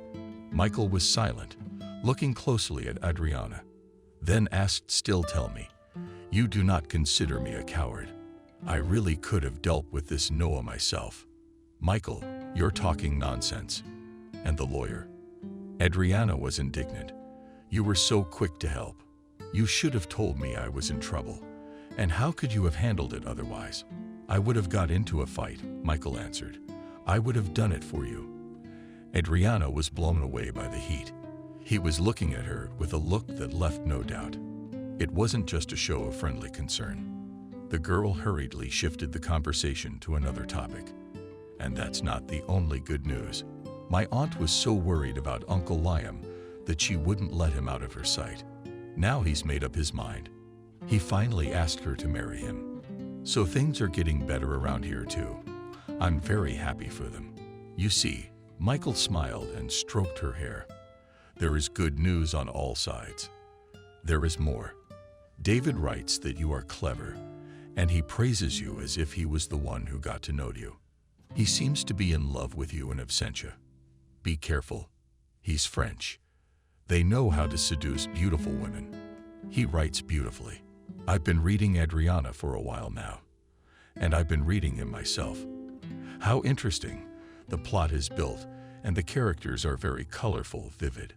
Michael was silent, looking closely at Adriana, then asked, "Still tell me, you do not consider me a coward? I really could have dealt with this Noah myself." "Michael, you're talking nonsense." And the lawyer? Adriana was indignant. "You were so quick to help. You should have told me I was in trouble. And how could you have handled it otherwise?" "I would have got into a fight," Michael answered. "I would have done it for you." Adriana was blown away by the heat. He was looking at her with a look that left no doubt. It wasn't just a show of friendly concern. The girl hurriedly shifted the conversation to another topic. "And that's not the only good news. My aunt was so worried about Uncle Liam that she wouldn't let him out of her sight. Now he's made up his mind. He finally asked her to marry him. So things are getting better around here too. I'm very happy for them." "You see," Michael smiled and stroked her hair, "there is good news on all sides. There is more. David writes that you are clever, and he praises you as if he was the one who got to know you. He seems to be in love with you in absentia. Be careful. He's French. They know how to seduce beautiful women. He writes beautifully. I've been reading Adriana for a while now, and I've been reading him myself. How interesting. The plot is built, and the characters are very colorful, vivid.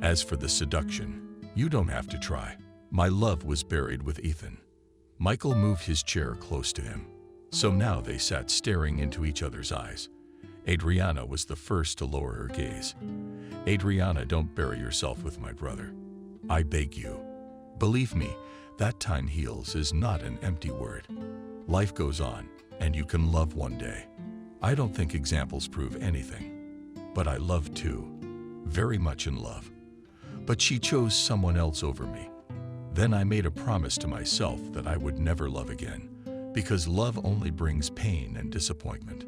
As for the seduction, you don't have to try. My love was buried with Ethan." Michael moved his chair close to him. So now they sat staring into each other's eyes. Adriana was the first to lower her gaze. "Adriana, don't bury yourself with my brother. I beg you. Believe me, that time heals is not an empty word. Life goes on, and you can love one day. I don't think examples prove anything. But I love too. Very much in love. But she chose someone else over me. Then I made a promise to myself that I would never love again, because love only brings pain and disappointment.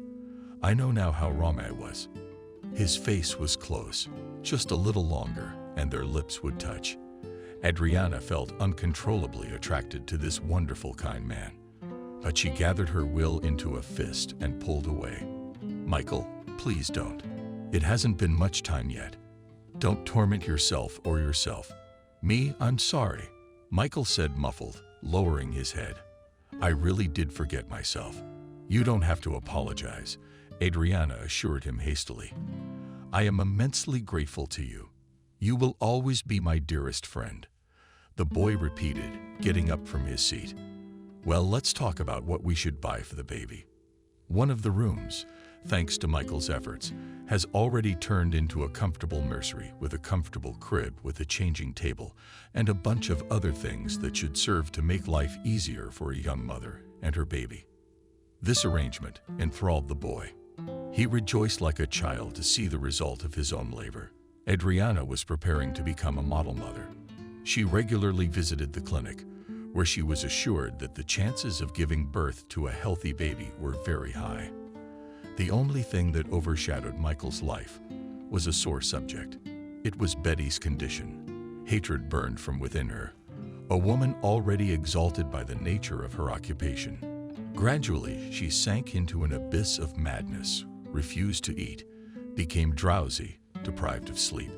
I know now how wrong I was." His face was close, just a little longer, and their lips would touch. Adriana felt uncontrollably attracted to this wonderful, kind man. But she gathered her will into a fist and pulled away. "Michael, please don't. It hasn't been much time yet. Don't torment yourself or yourself." "Me, I'm sorry," Michael said, muffled, lowering his head. "I really did forget myself." "You don't have to apologize," Adriana assured him hastily. "I am immensely grateful to you. You will always be my dearest friend," the boy repeated, getting up from his seat. "Well, let's talk about what we should buy for the baby." One of the rooms, thanks to Michael's efforts, has already turned into a comfortable nursery with a comfortable crib with a changing table and a bunch of other things that should serve to make life easier for a young mother and her baby. This arrangement enthralled the boy. He rejoiced like a child to see the result of his own labor. Adriana was preparing to become a model mother. She regularly visited the clinic, where she was assured that the chances of giving birth to a healthy baby were very high. The only thing that overshadowed Michael's life was a sore subject. It was Betty's condition. Hatred burned from within her, a woman already exalted by the nature of her occupation. Gradually, she sank into an abyss of madness, refused to eat, became drowsy, deprived of sleep,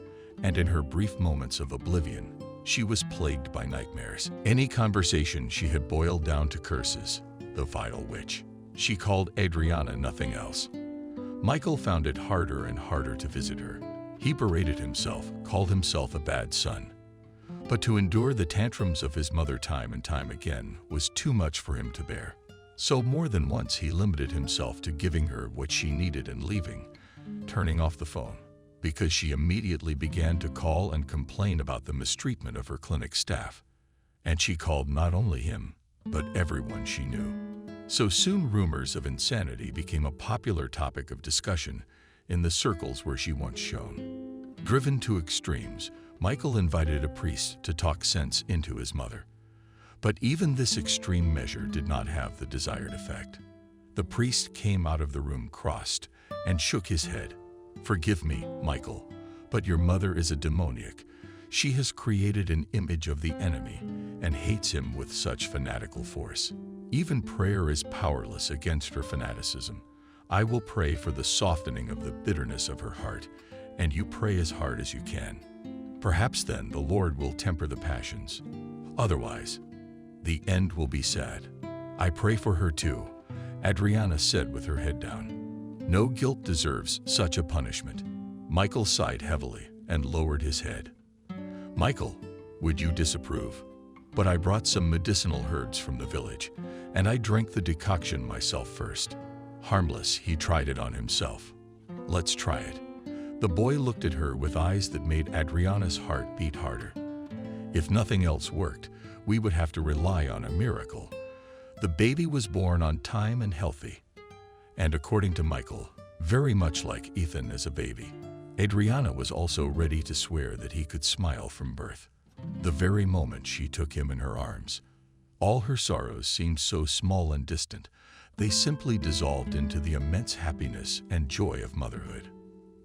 and in her brief moments of oblivion, she was plagued by nightmares. Any conversation she had boiled down to curses, the vile witch. She called Adriana nothing else. Michael found it harder and harder to visit her. He berated himself, called himself a bad son. But to endure the tantrums of his mother time and time again was too much for him to bear. So more than once he limited himself to giving her what she needed and leaving, turning off the phone, because she immediately began to call and complain about the mistreatment of her clinic staff. And she called not only him, but everyone she knew. So soon rumors of insanity became a popular topic of discussion in the circles where she once shone. Driven to extremes, Michael invited a priest to talk sense into his mother. But even this extreme measure did not have the desired effect. The priest came out of the room crossed and shook his head. "Forgive me, Michael, but your mother is a demoniac. She has created an image of the enemy and hates him with such fanatical force. Even prayer is powerless against her fanaticism. I will pray for the softening of the bitterness of her heart, and you pray as hard as you can. Perhaps then the Lord will temper the passions. Otherwise, the end will be sad. I pray for her too," Adriana said with her head down. "No guilt deserves such a punishment." Michael sighed heavily and lowered his head. "Michael, would you disapprove? But I brought some medicinal herbs from the village, and I drank the decoction myself first. Harmless, he tried it on himself. Let's try it." The boy looked at her with eyes that made Adriana's heart beat harder. If nothing else worked, we would have to rely on a miracle. The baby was born on time and healthy, and according to Michael, very much like Ethan as a baby. Adriana was also ready to swear that he could smile from birth. The very moment she took him in her arms, all her sorrows seemed so small and distant, they simply dissolved into the immense happiness and joy of motherhood.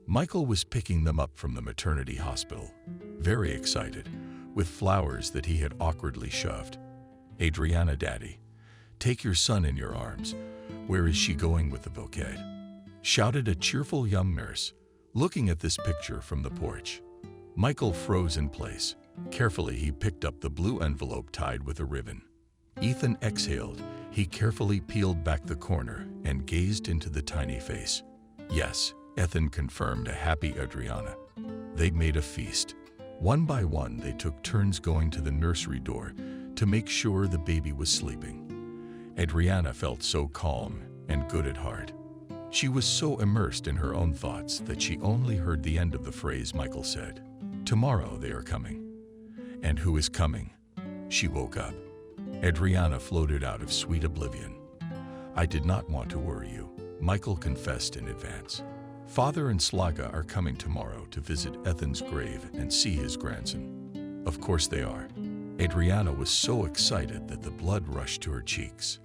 Michael was picking them up from the maternity hospital, very excited, with flowers that he had awkwardly shoved. "Adriana, Daddy, take your son in your arms. Where is she going with the bouquet?" shouted a cheerful young nurse, looking at this picture from the porch. Michael froze in place. Carefully, he picked up the blue envelope tied with a ribbon. Ethan exhaled. He carefully peeled back the corner and gazed into the tiny face. "Yes," Ethan confirmed a happy Adriana. They made a feast. One by one, they took turns going to the nursery door to make sure the baby was sleeping. Adriana felt so calm and good at heart. She was so immersed in her own thoughts that she only heard the end of the phrase Michael said. "Tomorrow they are coming." And who is coming? She woke up. Adriana floated out of sweet oblivion. "I did not want to worry you," Michael confessed in advance. "Father and Slaga are coming tomorrow to visit Ethan's grave and see his grandson." "Of course they are." Adriana was so excited that the blood rushed to her cheeks.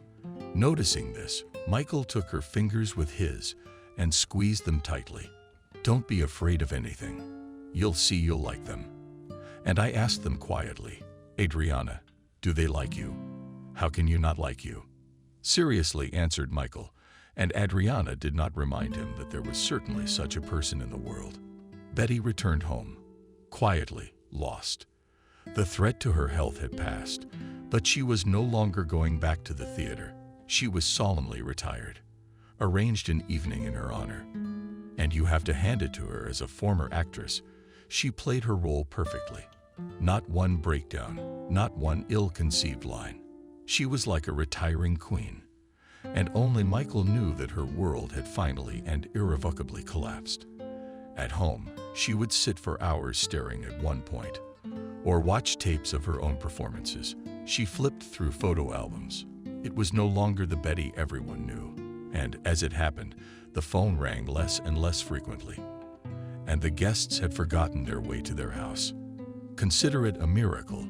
Noticing this, Michael took her fingers with his and squeezed them tightly. "Don't be afraid of anything. You'll see you'll like them." And I asked them quietly, "Adriana, do they like you?" "How can you not like you?" seriously answered Michael, and Adriana did not remind him that there was certainly such a person in the world. Betty returned home, quietly lost. The threat to her health had passed, but she was no longer going back to the theater. She was solemnly retired, arranged an evening in her honor. And you have to hand it to her as a former actress. She played her role perfectly. Not one breakdown, not one ill-conceived line. She was like a retiring queen. And only Michael knew that her world had finally and irrevocably collapsed. At home, she would sit for hours staring at one point, or watch tapes of her own performances. She flipped through photo albums. It was no longer the Betty everyone knew, and as it happened, the phone rang less and less frequently, and the guests had forgotten their way to their house. Consider it a miracle,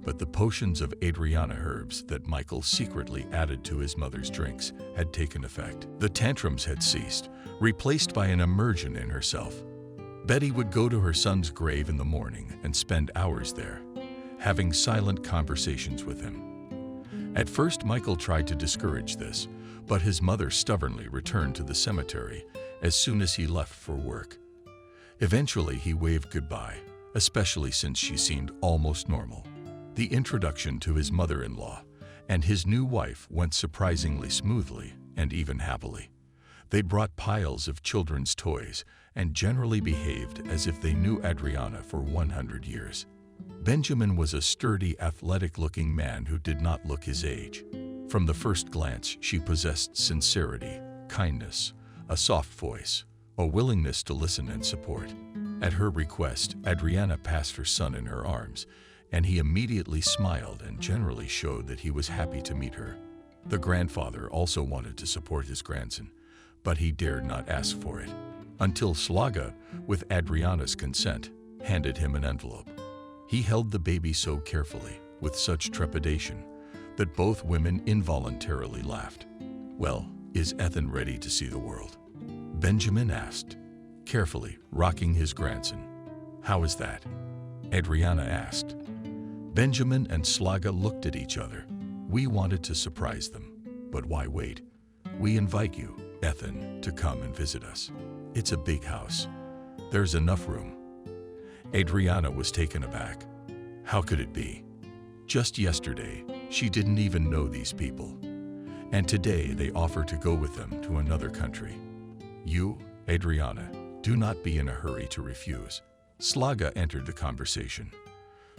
but the potions of Adriana herbs that Michael secretly added to his mother's drinks had taken effect. The tantrums had ceased, replaced by an immersion in herself. Betty would go to her son's grave in the morning and spend hours there, having silent conversations with him. At first, Michael tried to discourage this, but his mother stubbornly returned to the cemetery as soon as he left for work. Eventually, he waved goodbye, especially since she seemed almost normal. The introduction to his mother-in-law and his new wife went surprisingly smoothly and even happily. They brought piles of children's toys and generally behaved as if they knew Adriana for 100 years. Benjamin was a sturdy, athletic-looking man who did not look his age. From the first glance, she possessed sincerity, kindness, a soft voice, a willingness to listen and support. At her request, Adriana passed her son in her arms, and he immediately smiled and generally showed that he was happy to meet her. The grandfather also wanted to support his grandson, but he dared not ask for it. until Slaga, with Adriana's consent, handed him an envelope. He held the baby so carefully, with such trepidation, that both women involuntarily laughed. "Well, is Ethan ready to see the world?" Benjamin asked, carefully rocking his grandson. "How is that?" Adriana asked. Benjamin and Slaga looked at each other. "We wanted to surprise them, but why wait? We invite you, Ethan, to come and visit us. It's a big house. There's enough room." Adriana was taken aback. How could it be? Just yesterday, she didn't even know these people. And today they offer to go with them to another country. "You, Adriana, do not be in a hurry to refuse." Slaga entered the conversation.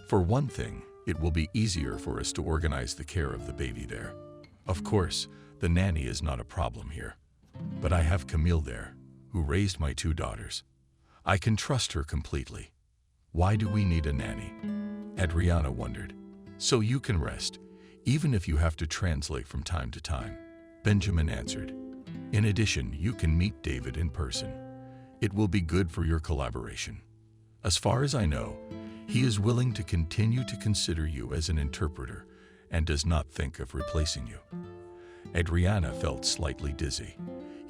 "For one thing, it will be easier for us to organize the care of the baby there. Of course, the nanny is not a problem here. But I have Camille there, who raised my 2 daughters. I can trust her completely. Why do we need a nanny?" Adriana wondered. "So you can rest, even if you have to translate from time to time," Benjamin answered. "In addition, you can meet David in person. It will be good for your collaboration. As far as I know, he is willing to continue to consider you as an interpreter and does not think of replacing you." Adriana felt slightly dizzy.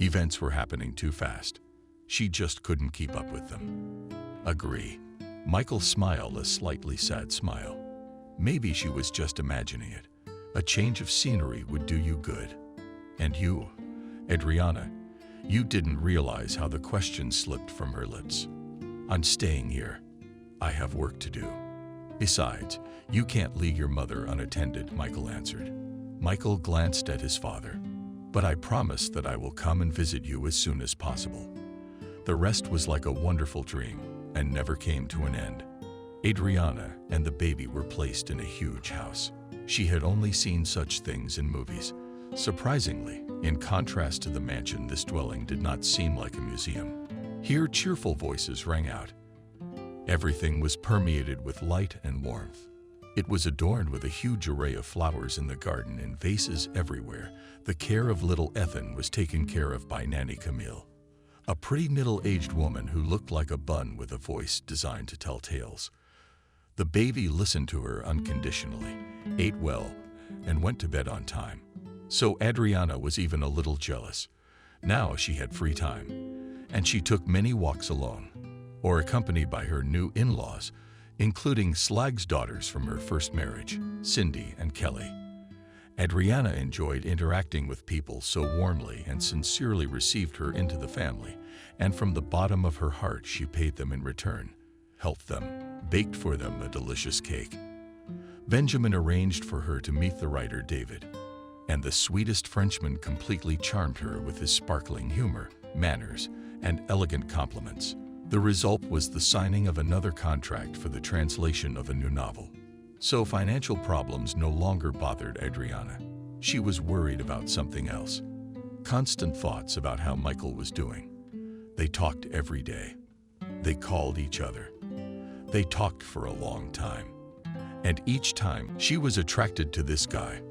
Events were happening too fast. She just couldn't keep up with them. "Agree." Michael smiled a slightly sad smile. Maybe she was just imagining it. A change of scenery would do you good. "And you, Adriana," you didn't realize how the question slipped from her lips. "I'm staying here. I have work to do. Besides, you can't leave your mother unattended," Michael answered. Michael glanced at his father. "But I promise that I will come and visit you as soon as possible." The rest was like a wonderful dream and never came to an end. Adriana and the baby were placed in a huge house. She had only seen such things in movies. Surprisingly, in contrast to the mansion, this dwelling did not seem like a museum. Here, cheerful voices rang out. Everything was permeated with light and warmth. It was adorned with a huge array of flowers in the garden and vases everywhere. The care of little Ethan was taken care of by Nanny Camille, a pretty middle-aged woman who looked like a bun with a voice designed to tell tales. The baby listened to her unconditionally, ate well, and went to bed on time. So Adriana was even a little jealous. Now she had free time, and she took many walks alone, or accompanied by her new in-laws, including Slag's daughters from her first marriage, Cindy and Kelly. Adriana enjoyed interacting with people so warmly and sincerely received her into the family, and from the bottom of her heart she paid them in return, helped them, baked for them a delicious cake. Benjamin arranged for her to meet the writer David, and the sweetest Frenchman completely charmed her with his sparkling humor, manners, and elegant compliments. The result was the signing of another contract for the translation of a new novel. So financial problems no longer bothered Adriana. She was worried about something else. Constant thoughts about how Michael was doing. They talked every day. They called each other. They talked for a long time. And each time, she was attracted to this guy.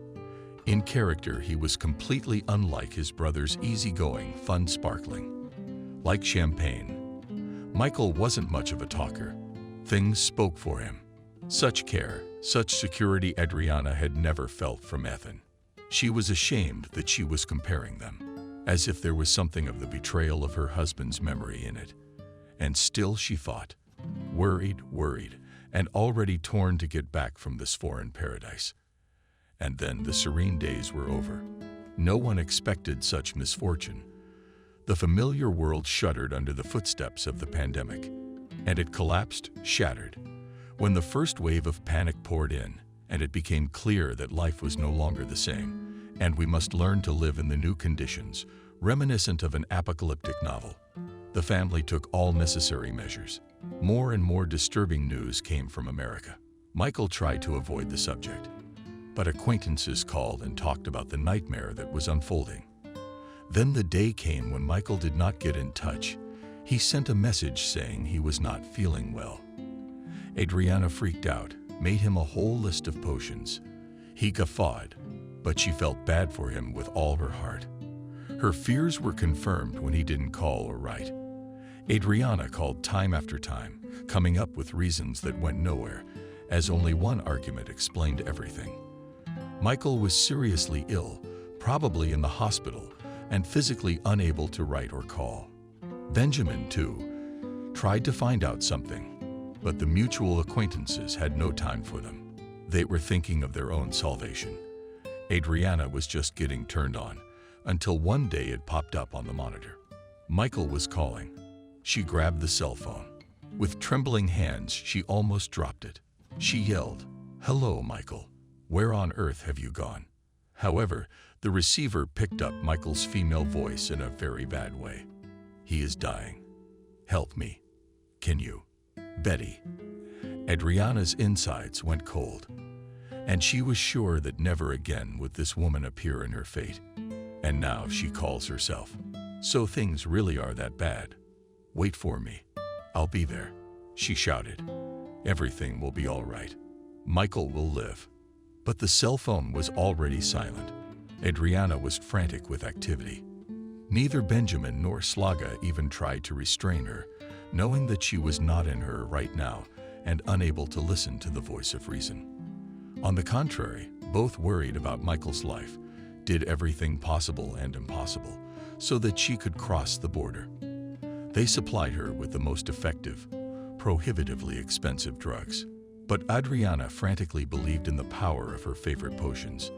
In character, he was completely unlike his brother's easygoing, fun, sparkling. Like champagne, Michael wasn't much of a talker. Things spoke for him. Such care, such security Adriana had never felt from Ethan. She was ashamed that she was comparing them, as if there was something of the betrayal of her husband's memory in it. And still she fought, worried, and already torn to get back from this foreign paradise. And then the serene days were over. No one expected such misfortune. The familiar world shuddered under the footsteps of the pandemic, and it collapsed, shattered, when the first wave of panic poured in, and it became clear that life was no longer the same, and we must learn to live in the new conditions, reminiscent of an apocalyptic novel. The family took all necessary measures. More and more disturbing news came from America. Michael tried to avoid the subject, but acquaintances called and talked about the nightmare that was unfolding. Then the day came when Michael did not get in touch. He sent a message saying he was not feeling well. Adriana freaked out, made him a whole list of potions. He guffawed, but she felt bad for him with all her heart. Her fears were confirmed when he didn't call or write. Adriana called time after time, coming up with reasons that went nowhere, as only one argument explained everything. Michael was seriously ill, probably in the hospital, and physically unable to write or call. Benjamin, too, tried to find out something, but the mutual acquaintances had no time for them. They were thinking of their own salvation. Adriana was just getting turned on, until one day it popped up on the monitor. Michael was calling. She grabbed the cell phone. With trembling hands, she almost dropped it. She yelled, "Hello, Michael. Where on earth have you gone?" However, the receiver picked up Michael's female voice in a very bad way. "He is dying. Help me. Can you? Betty." Adriana's insides went cold, and she was sure that never again would this woman appear in her fate. And now she calls herself. So things really are that bad. "Wait for me. I'll be there," she shouted. "Everything will be all right. Michael will live." But the cell phone was already silent. Adriana was frantic with activity. Neither Benjamin nor Slaga even tried to restrain her, knowing that she was not in her right now and unable to listen to the voice of reason. On the contrary, both worried about Michael's life, did everything possible and impossible so that she could cross the border. They supplied her with the most effective, prohibitively expensive drugs. But Adriana frantically believed in the power of her favorite potions,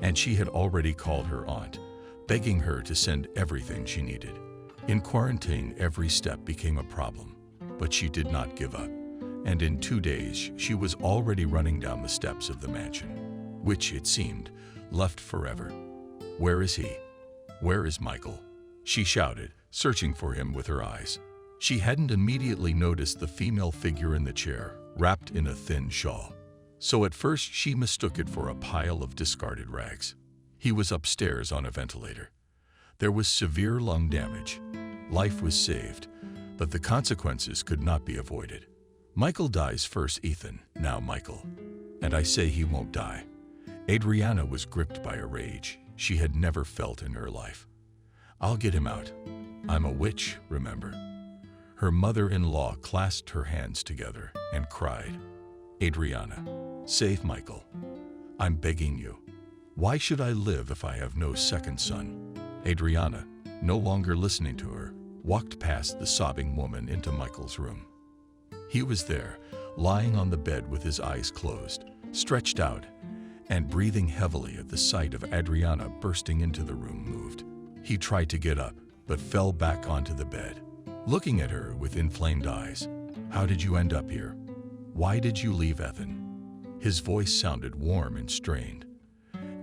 and she had already called her aunt, begging her to send everything she needed. In quarantine, every step became a problem, but she did not give up, and in 2 days she was already running down the steps of the mansion, which, it seemed, left forever. "Where is he? Where is Michael?" she shouted, searching for him with her eyes. She hadn't immediately noticed the female figure in the chair, wrapped in a thin shawl. So at first she mistook it for a pile of discarded rags. He was upstairs on a ventilator. There was severe lung damage. Life was saved, but the consequences could not be avoided. Michael dies first, Ethan, now Michael. And I say he won't die. Adriana was gripped by a rage she had never felt in her life. "I'll get him out. I'm a witch, remember?" Her mother-in-law clasped her hands together and cried, "Adriana, save Michael. I'm begging you. Why should I live if I have no second son?" Adriana, no longer listening to her, walked past the sobbing woman into Michael's room. He was there, lying on the bed with his eyes closed, stretched out, and breathing heavily at the sight of Adriana bursting into the room moved. He tried to get up, but fell back onto the bed, looking at her with inflamed eyes. "How did you end up here? Why did you leave Ethan?" His voice sounded warm and strained.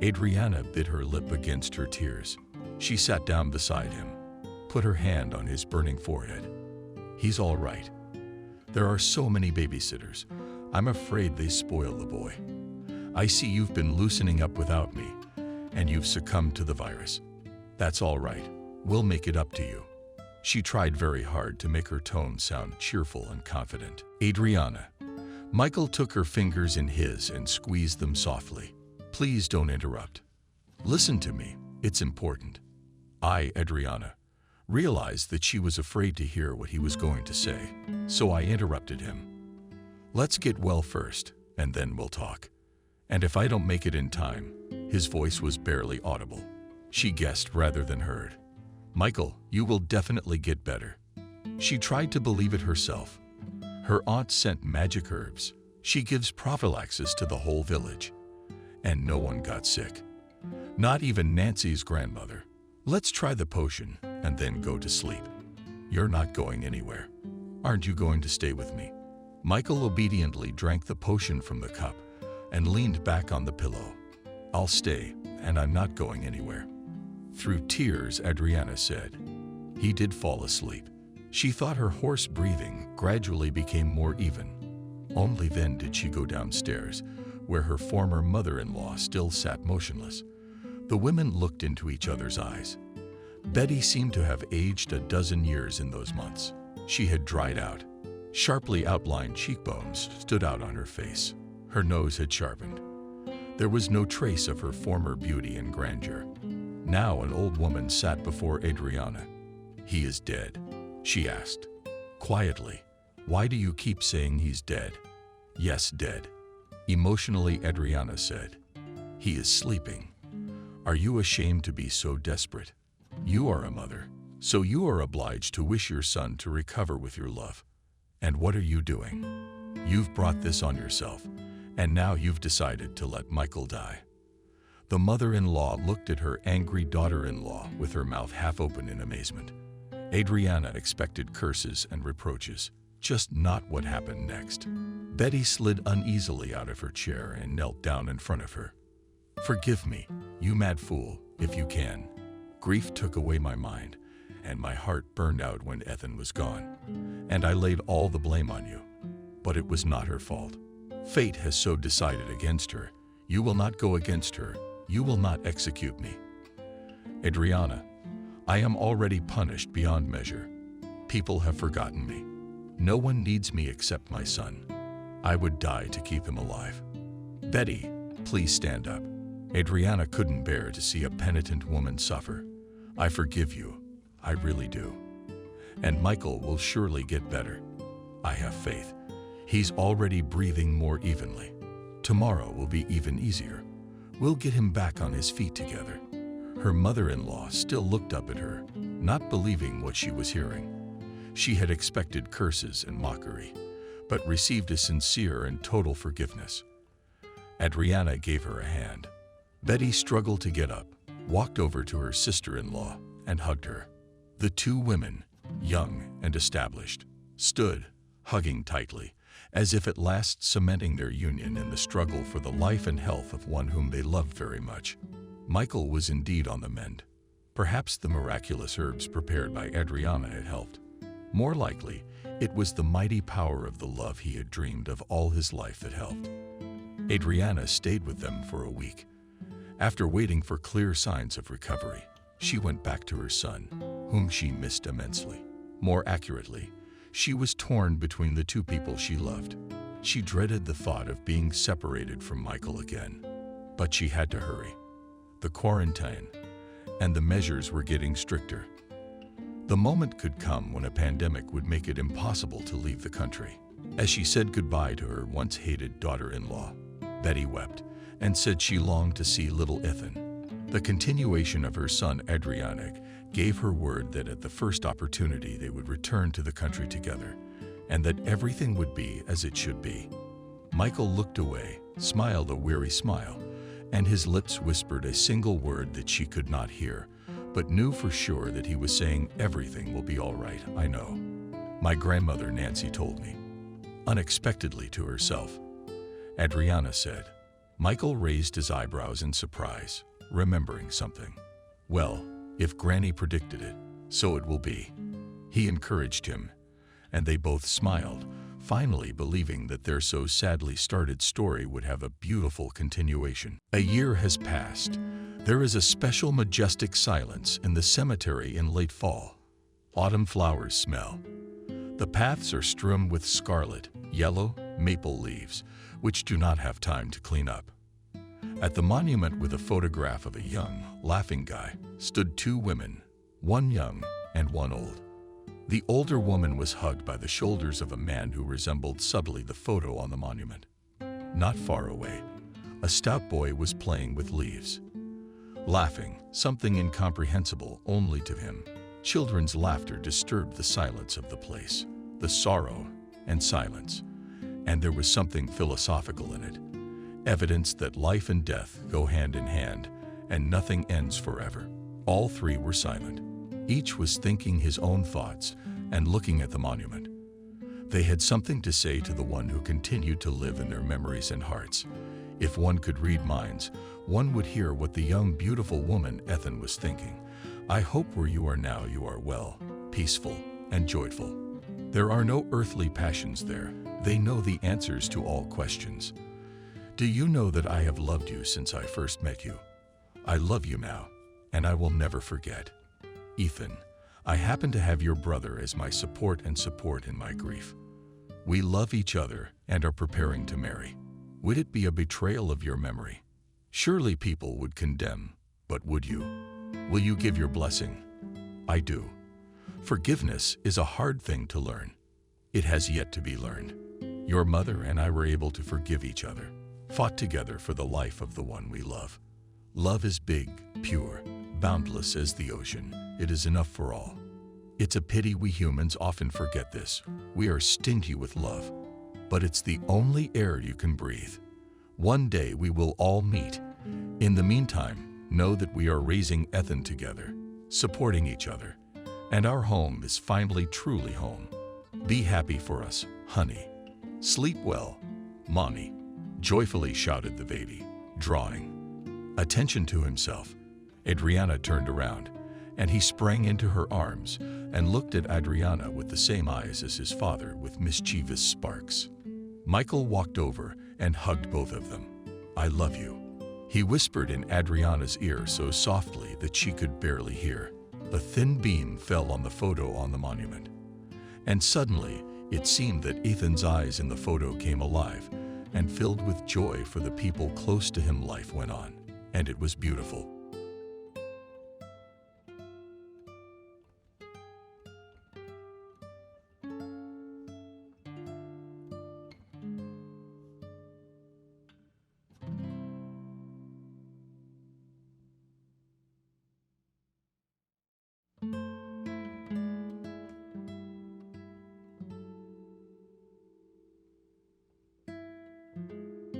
Adriana bit her lip against her tears. She sat down beside him, put her hand on his burning forehead. "He's all right. There are so many babysitters. I'm afraid they spoil the boy. I see you've been loosening up without me, and you've succumbed to the virus. That's all right. We'll make it up to you." She tried very hard to make her tone sound cheerful and confident. "Adriana." Michael took her fingers in his and squeezed them softly. "Please don't interrupt. Listen to me. It's important." Adriana, realized that she was afraid to hear what he was going to say, so I interrupted him. "Let's get well first, and then we'll talk. And if I don't make it in time," his voice was barely audible. She guessed rather than heard. "Michael, you will definitely get better." She tried to believe it herself. Her aunt sent magic herbs. She gives prophylaxis to the whole village. And no one got sick. Not even Nancy's grandmother. "Let's try the potion and then go to sleep." "You're not going anywhere. Aren't you going to stay with me?" Michael obediently drank the potion from the cup and leaned back on the pillow. "I'll stay, and I'm not going anywhere." Through tears, Adriana said. He did fall asleep. She thought her hoarse breathing gradually became more even. Only then did she go downstairs, where her former mother-in-law still sat motionless. The women looked into each other's eyes. Betty seemed to have aged a dozen years in those months. She had dried out. Sharply outlined cheekbones stood out on her face. Her nose had sharpened. There was no trace of her former beauty and grandeur. Now an old woman sat before Adriana. "He is dead," She asked. Quietly, "Why do you keep saying he's dead?" "Yes, dead," emotionally Adriana said. "He is sleeping." "Are you ashamed to be so desperate? You are a mother, so you are obliged to wish your son to recover with your love. And what are you doing? You've brought this on yourself, and now you've decided to let Michael die." The mother-in-law looked at her angry daughter-in-law with her mouth half open in amazement. Adriana expected curses and reproaches, just not what happened next. Betty slid uneasily out of her chair and knelt down in front of her. "Forgive me, you mad fool, if you can. Grief took away my mind, and my heart burned out when Ethan was gone. And I laid all the blame on you. But it was not her fault. Fate has so decided against her. You will not go against her. You will not execute me. Adriana, I am already punished beyond measure. People have forgotten me. No one needs me except my son. I would die to keep him alive. Betty, please stand up." Adriana couldn't bear to see a penitent woman suffer. "I forgive you. I really do. And Michael will surely get better. I have faith. He's already breathing more evenly. Tomorrow will be even easier. We'll get him back on his feet together." Her mother-in-law still looked up at her, not believing what she was hearing. She had expected curses and mockery, but received a sincere and total forgiveness. Adriana gave her a hand. Betty struggled to get up, walked over to her sister-in-law, and hugged her. The two women, young and established, stood, hugging tightly, as if at last cementing their union in the struggle for the life and health of one whom they loved very much. Michael was indeed on the mend. Perhaps the miraculous herbs prepared by Adriana had helped. More likely, it was the mighty power of the love he had dreamed of all his life that helped. Adriana stayed with them for a week. After waiting for clear signs of recovery, she went back to her son, whom she missed immensely. More accurately, she was torn between the two people she loved. She dreaded the thought of being separated from Michael again. But she had to hurry. The quarantine and the measures were getting stricter. The moment could come when a pandemic would make it impossible to leave the country. As she said goodbye to her once hated daughter-in-law, Betty wept and said she longed to see little Ethan. The continuation of her son Adriana gave her word that at the first opportunity they would return to the country together, and that everything would be as it should be. Michael looked away, smiled a weary smile, and his lips whispered a single word that she could not hear, but knew for sure that he was saying, "Everything will be all right, I know. My grandmother Nancy told me." Unexpectedly to herself, Adriana said. Michael raised his eyebrows in surprise, remembering something. "Well, if Granny predicted it, so it will be." He encouraged him, and they both smiled, finally believing that their so sadly started story would have a beautiful continuation. A year has passed. There is a special majestic silence in the cemetery in late fall. Autumn flowers smell. The paths are strewn with scarlet, yellow, maple leaves, which do not have time to clean up. At the monument with a photograph of a young, laughing guy stood two women, one young and one old. The older woman was hugged by the shoulders of a man who resembled subtly the photo on the monument. Not far away, a stout boy was playing with leaves. Laughing, something incomprehensible only to him. Children's laughter disturbed the silence of the place, the sorrow and silence, and there was something philosophical in it. Evidence that life and death go hand in hand, and nothing ends forever. All three were silent. Each was thinking his own thoughts and looking at the monument. They had something to say to the one who continued to live in their memories and hearts. If one could read minds, one would hear what the young, beautiful woman Ethan was thinking. "I hope where you are now you are well, peaceful, and joyful. There are no earthly passions there. They know the answers to all questions. Do you know that I have loved you since I first met you? I love you now, and I will never forget. Ethan, I happen to have your brother as my support in my grief. We love each other and are preparing to marry. Would it be a betrayal of your memory? Surely people would condemn, but would you? Will you give your blessing? I do. Forgiveness is a hard thing to learn. It has yet to be learned. Your mother and I were able to forgive each other, fought together for the life of the one we love. Love is big, pure, boundless as the ocean. It is enough for all. It's a pity we humans often forget this. We are stingy with love, but it's the only air you can breathe. One day we will all meet. In the meantime, know that we are raising Ethan together, supporting each other, and our home is finally truly home. Be happy for us, honey. Sleep well, Mommy, joyfully shouted the baby, drawing attention to himself. Adriana turned around, and he sprang into her arms and looked at Adriana with the same eyes as his father with mischievous sparks. Michael walked over and hugged both of them. I love you, he whispered in Adriana's ear so softly that she could barely hear. A thin beam fell on the photo on the monument, and suddenly it seemed that Ethan's eyes in the photo came alive and filled with joy for the people close to him. Life went on, and it was beautiful.